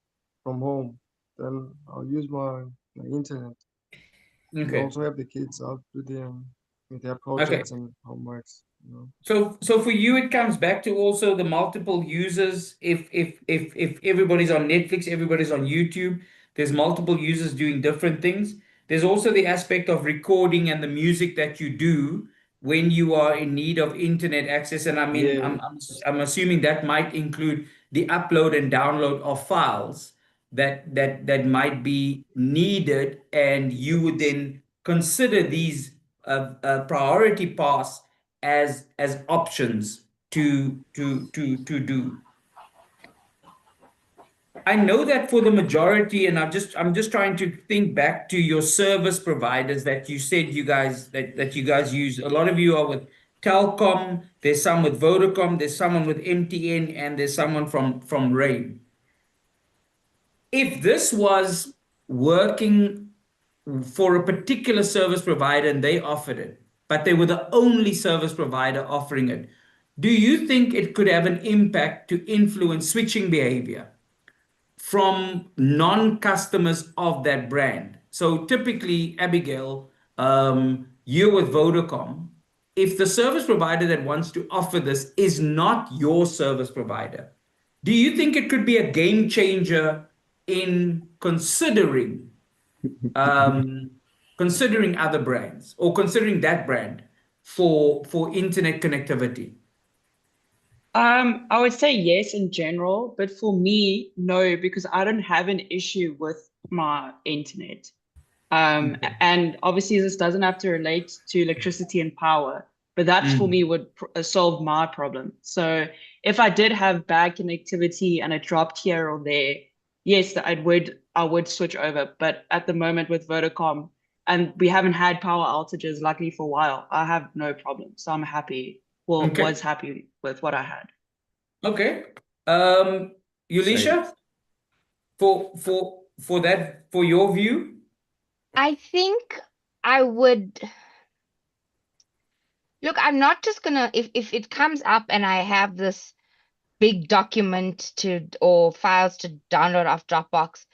from home, then I'll use my internet. And Okay. also help the kids out with their Okay. projects and homeworks, you know. So for you, it comes back to also the multiple users. If everybody's on Netflix, everybody's on YouTube, there's multiple users doing different things. There's also the aspect of recording and the music that you do when you are in need of internet access. And I mean, Yeah, I'm assuming that might include the upload and download of files that might be needed, and you would yes. then consider these priority paths as options to do. I know that for the majority, and I'm just trying to think back to your service providers that you said that you guys use. A lot of you are with Telcom, there's some with Vodacom, there's someone with MTN, and there's someone from Rain. If this was working for a particular service provider and they offered it, but they were the only service provider offering it, do you think it could have an impact to influence switching behavior from non-customers of that brand? So typically, Abigail, you're with Vodacom. If the service provider that wants to offer this is not your service provider, do you think it could be a game changer in um, considering other brands or considering that brand for internet connectivity? I would say yes in general, but for me, no, because I don't have an issue with my internet. And obviously this doesn't have to relate to electricity and power, but that's for me would solve my problem. So if I did have bad connectivity and it dropped here or there, yes, I would switch over. But at the moment with Vodacom, and we haven't had power outages luckily for a while, I have no problem. So I'm happy. Well, Okay. was happy with what I had. Okay. Same. Yulisha, for your view? I think I would look, I'm not just gonna if it comes up and I have this big document to or files to download off Dropbox,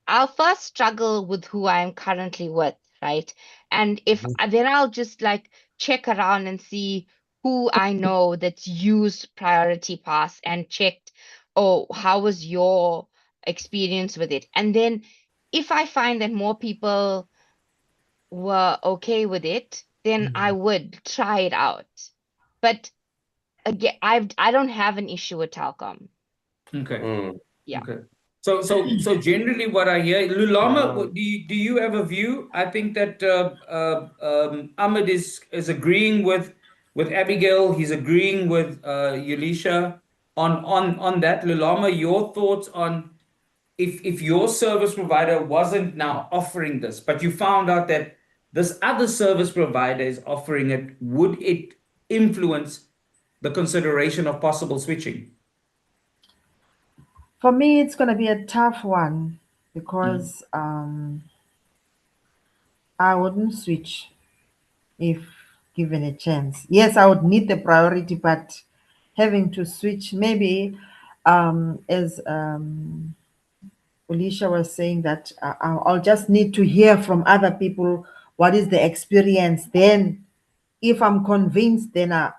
I'll first struggle with who I'm currently with, right? And if then I'll just like check around and see who I know that's used Priority Pass and checked, oh, how was your experience with it? And then if I find that more people were okay with it, then I would try it out. But again, I don't have an issue with Telkom. Okay. Yeah. Okay. So generally, what I hear, Lulama, do you have a view? I think that Ahmed is agreeing with Abigail. He's agreeing with Yulisha on that. Lulama, your thoughts on if your service provider wasn't now offering this, but you found out that this other service provider is offering it, would it influence the consideration of possible switching? For me, it's going to be a tough one because I wouldn't switch if given a chance. Yes, I would need the priority, but having to switch, maybe as Alicia was saying, that I'll just need to hear from other people what is the experience. Then, if I'm convinced, then I'll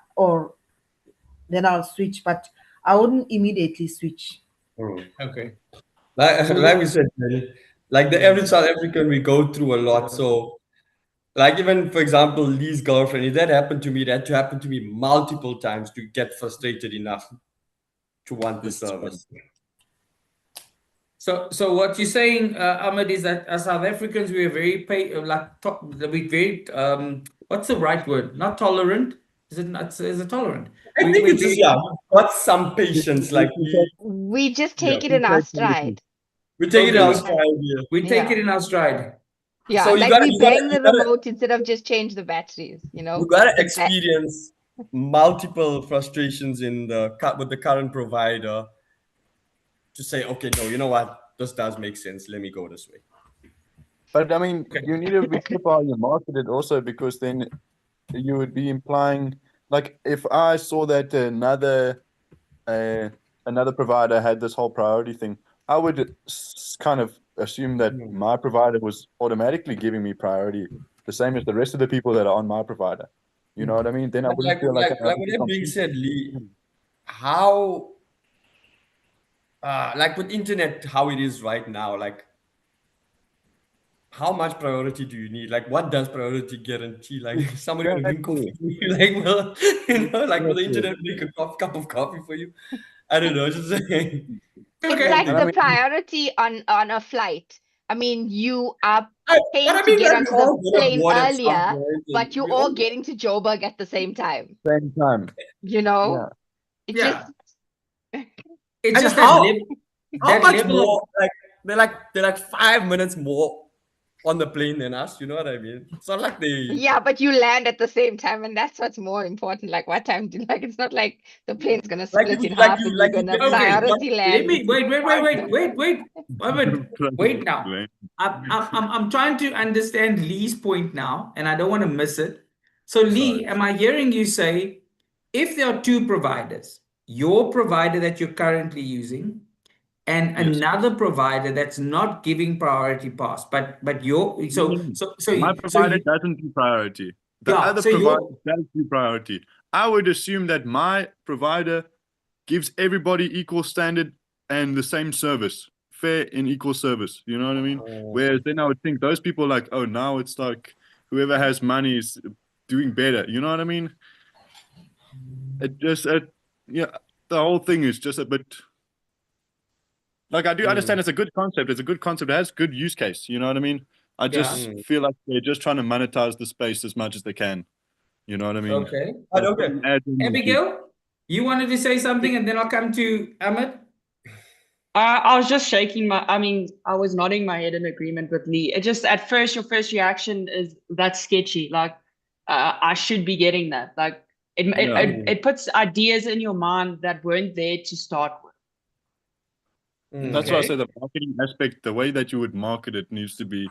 switch, but I wouldn't immediately switch. Okay. Like we said, like the average South African, we go through a lot. So, like even for example, Lee's girlfriend, if that happened to me, that happened to me multiple times to get frustrated enough to want the service. So what you're saying, Ahmed, is that as South Africans, we are very we very what's the right word? Not tolerant. Is it not? Is it tolerant? I think it's just, yeah, got some patience. Like we just take it in our stride. We take it in our we stride. we take it in our stride. Yeah, So like we bang the remote instead of just change the batteries, you know. You gotta experience multiple frustrations in with the current provider to say, okay, no, you know what, this does make sense. Let me go this way. But I mean, you need to be careful how you market it also, because then you would be implying, like, if I saw that another provider had this whole priority thing, I would kind of assume that my provider was automatically giving me priority, the same as the rest of the people that are on my provider. You know what I mean? Then I wouldn't feel like with that being said, Lee, how like with internet, how it is right now, like how much priority do you need? Like, what does priority guarantee? Like, somebody will drink coffee for you. Like, well, you know, like, will the internet make a cup of coffee for you? I don't know. Just saying. It's like the priority on a flight. I mean, you are paying to get onto the plane earlier, but you're all getting to Joburg at the same time. Same time. You know? Yeah. It's just how much more? Like they're like 5 minutes more on the plane than us. You know what I mean? It's not like they. Yeah, but you land at the same time, and that's what's more important. Like, what time do like? It's not like the plane's gonna split in half and you're gonna priority land. Let me wait. Wait now. I'm trying to understand Lee's point now, and I don't want to miss it. So Lee, am I hearing you say, if there are two providers, your provider that you're currently using, and another provider that's not giving priority pass, but your my provider doesn't do priority. The other provider does do priority. I would assume that my provider gives everybody equal standard and the same service, fair and equal service. You know what I mean? Whereas then I would think those people like, oh, now it's like whoever has money is doing better. You know what I mean? It just, yeah, the whole thing is just a bit. Like, I do understand it's a good concept. It's a good concept. It has good use case. You know what I mean? I just feel like they're just trying to monetize the space as much as they can. You know what I mean? Okay. Abigail, you wanted to say something, and then I'll come to Ahmed. I was just shaking I was nodding my head in agreement with Lee. It just, at first, your first reaction is that's sketchy. Like, I should be getting that. Like, it puts ideas in your mind that weren't there to start with. That's why I say the marketing aspect, the way that you would market it needs to be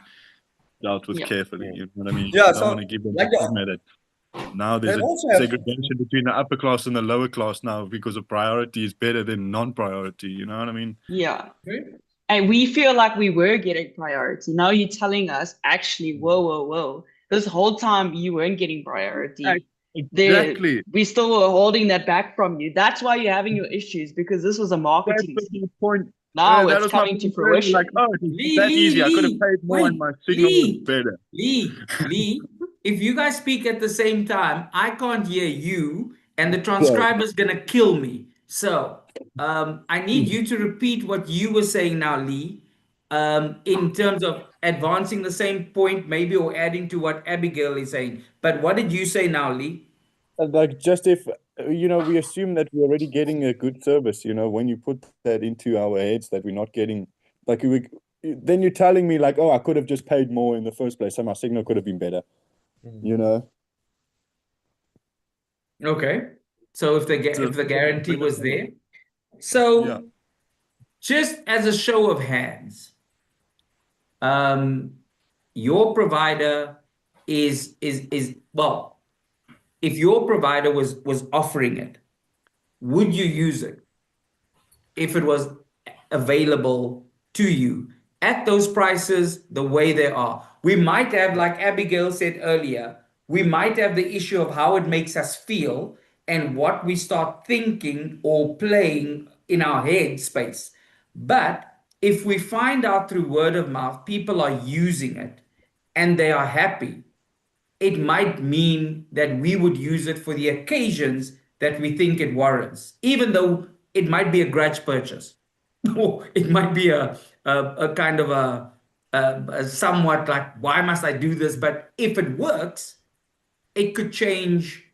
dealt with carefully. You know what I mean? Yeah, I don't want to give them the stigma that now there's a segregation between the upper class and the lower class now because of priority is better than non-priority. You know what I mean? Yeah. And we feel like we were getting priority. Now you're telling us, actually, whoa. This whole time you weren't getting priority. Exactly. We still were holding that back from you. That's why you're having your issues, because this was a marketing point. Now it's coming to fruition. Like, oh, it's that easy. I could have paid more and my signal was better. Lee, if you guys speak at the same time, I can't hear you and the transcriber is gonna kill me. So I need you to repeat what you were saying now, Lee, in terms of advancing the same point, maybe, or adding to what Abigail is saying. But what did you say now, Lee? Like, just if, we assume that we're already getting a good service, when you put that into our heads that we're not getting, like, then you're telling me, like, oh, I could have just paid more in the first place, so my signal could have been better, Okay. So if the guarantee was there. So Yeah. just as a show of hands, your provider is well, if your provider was offering it, would you use it if it was available to you at those prices the way they are? We might have, like Abigail said earlier, we might have the issue of how it makes us feel and what we start thinking or playing in our head space. But if we find out through word of mouth people are using it and they are happy, it might mean that we would use it for the occasions that we think it warrants, even though it might be a grudge purchase. Or it might be a kind of a somewhat like, why must I do this? But if it works, it could change,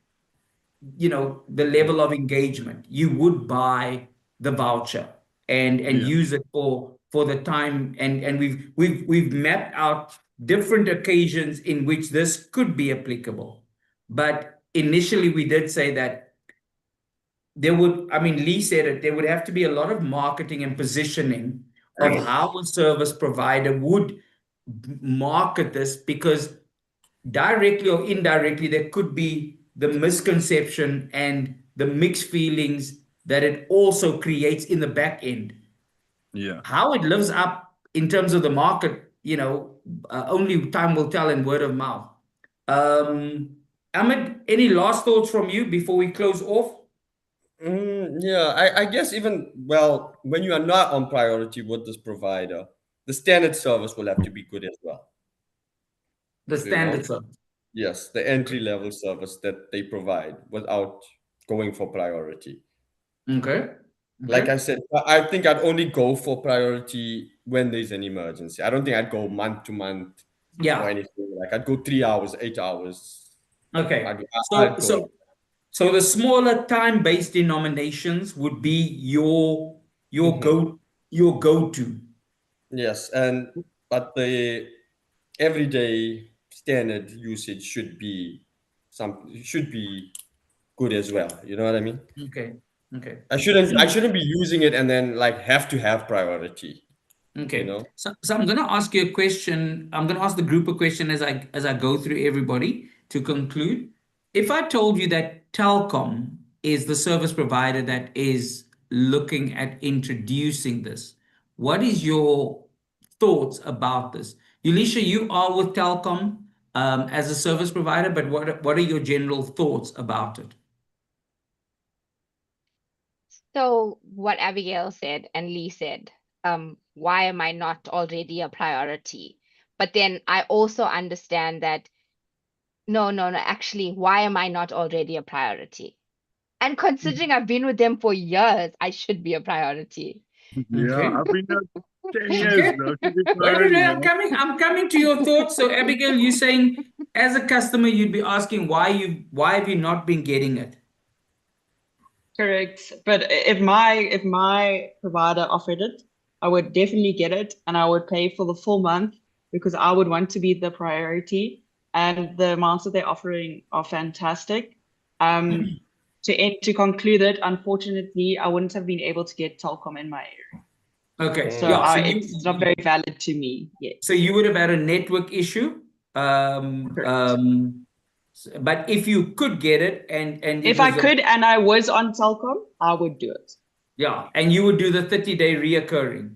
the level of engagement. You would buy the voucher and use it for the time, and we've mapped out different occasions in which this could be applicable. But initially we did say that there would, I mean, Lee said it, there would have to be a lot of marketing and positioning of how a service provider would market this, because directly or indirectly, there could be the misconception and the mixed feelings that it also creates in the back end. Yeah. How it lives up in terms of the market, only time will tell in word of mouth. Ahmed, any last thoughts from you before we close off? Yeah, I guess even, well, when you are not on priority with this provider, the standard service will have to be good as well. The You know? standard service. Yes, the entry level service that they provide without going for priority. Okay. Like I said, I think I'd only go for priority when there's an emergency. I don't think I'd go month to month Yeah. or anything. Like I'd go 3 hours, 8 hours. Okay. I'd go. So the smaller time-based denominations would be your go-to. Yes, but the everyday standard usage should be good as well. You know what I mean? Okay. Okay. I shouldn't be using it and then like have to have priority. Okay. You know? So I'm going to ask you a question. I'm going to ask the group a question as I go through everybody to conclude. If I told you that Telkom is the service provider that is looking at introducing this, what is your thoughts about this? Yulisha, you are with Telkom as a service provider, but what are your general thoughts about it? So what Abigail said and Lee said, why am I not already a priority? But then I also understand that no, actually, why am I not already a priority? And considering I've been with them for years, I should be a priority. Yeah, I've been there 10 years Okay. now. Wait, I'm coming to your thoughts. So Abigail, you're saying as a customer, you'd be asking why have you not been getting it? Correct. But if my provider offered it, I would definitely get it, and I would pay for the full month because I would want to be the priority. And the amounts that they're offering are fantastic. To conclude it, unfortunately, I wouldn't have been able to get Telkom in my area. Okay. So Yeah. So it's not very valid to me. Yes. So you would have had a network issue. But if you could get it and if I could and I was on Telkom, I would do it. Yeah, and you would do the 30-day reoccurring.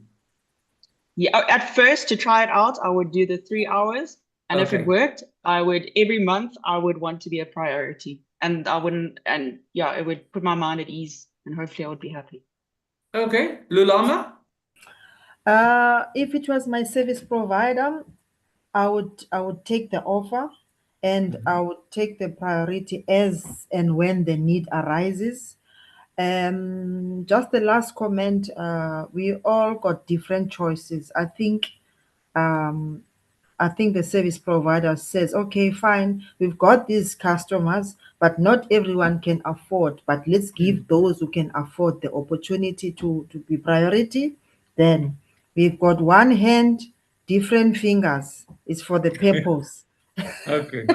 Yeah, at first to try it out, I would do the 3 hours. And if it worked, every month I would want to be a priority. And it would put my mind at ease and hopefully I would be happy. Okay. Lulama? If it was my service provider, I would take the offer and I would take the priority as and when the need arises. Just the last comment, we all got different choices. I think the service provider says, okay, fine, we've got these customers, but not everyone can afford. But let's give those who can afford the opportunity to be priority. Then we've got one hand, different fingers. It's for the purpose. Okay.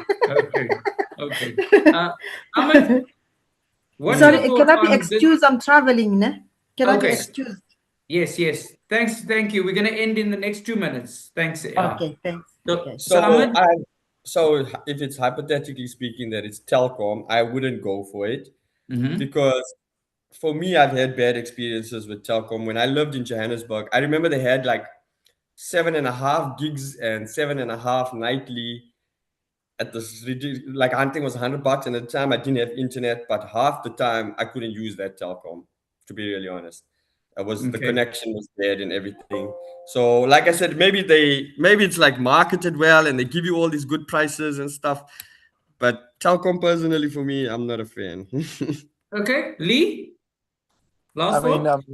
Ahmed, what are your Sorry, can thoughts I be on this? excused? I'm traveling, ne? Can I be Okay. excused? Yes. Thank you. We're gonna end in the next 2 minutes. Thanks. Okay, thanks. Okay. So Ahmed, So if it's hypothetically speaking that it's telecom, I wouldn't go for it because for me, I've had bad experiences with telecom. When I lived in Johannesburg, I remember they had like 7.5 gigs and 7.5 nightly at this like I think it was $100, and at the time I didn't have internet, but half the time I couldn't use that telecom, to be really honest. The okay. connection was dead and everything. So like I said, maybe it's like marketed well and they give you all these good prices and stuff. But telecom personally for me, I'm not a fan. Okay, Lee, I last mean, thought?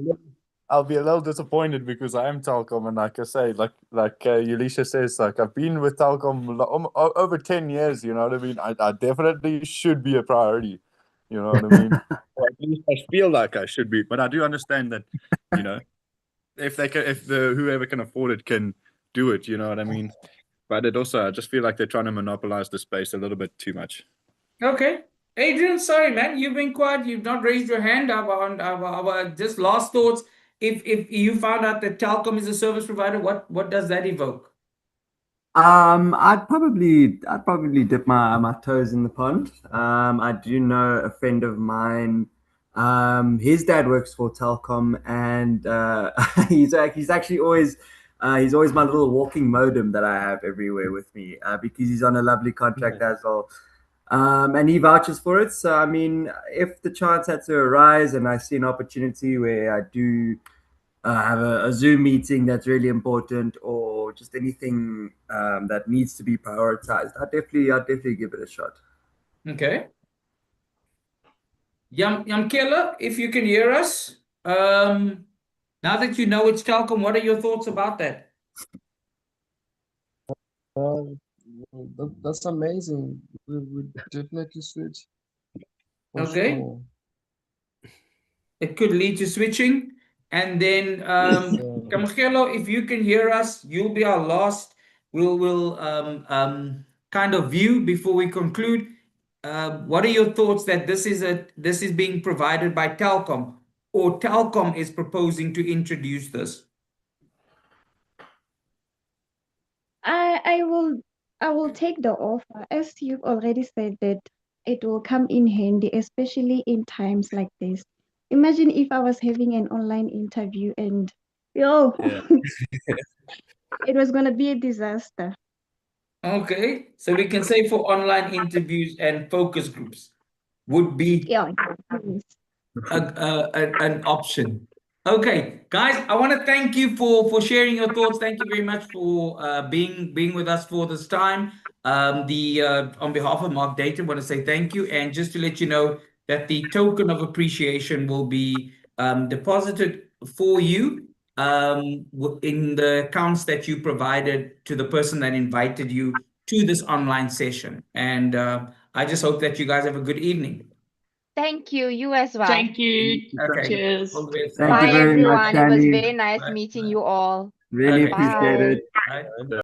I'll be a little disappointed because I am Telkom, and like I say, like Ulisha says, like I've been with Telkom over 10 years. You know what I mean? I definitely should be a priority. You know what I mean? Or at least I feel like I should be. But I do understand that, you know, if whoever can afford it can do it. You know what I mean? But I just feel like they're trying to monopolize the space a little bit too much. Okay. Adrian, sorry, man. You've been quiet. You've not raised your hand up on our just last thoughts. If you found out that Telkom is a service provider, what does that evoke? I'd probably dip my toes in the pond. I do know a friend of mine. His dad works for Telkom, and he's actually always he's always my little walking modem that I have everywhere with me because he's on a lovely contract as well. And he vouches for it. So I mean, if the chance had to arise and I see an opportunity where I do have a Zoom meeting that's really important, or just anything that needs to be prioritized, I'd definitely give it a shot. Okay. Yamkela, if you can hear us, now that you know it's Telkom, what are your thoughts about that? That's amazing. We would definitely switch for Okay. sure. It could lead to switching. And then Kamgelo, if you can hear us, you'll be our last. We'll kind of view before we conclude. What are your thoughts that this is being provided by Telkom, or Telkom is proposing to introduce this? I will take the offer, as you've already said that it will come in handy, especially in times like this. Imagine if I was having an online interview and yo, Yeah. it was gonna be a disaster. Okay, so we can say for online interviews and focus groups would be Yeah. Yes. an option. Okay, guys, I want to thank you for sharing your thoughts. Thank you very much for being with us for this time. The On behalf of MarkData, I want to say thank you, and just to let you know that the token of appreciation will be deposited for you in the accounts that you provided to the person that invited you to this online session. And I just hope that you guys have a good evening. Thank you. You as well. Thank you. Okay. Cheers. All the best. Thank you Bye, very much, everyone. It was Danny. very nice Bye. meeting you all. Really Okay. appreciate Bye. it. Bye.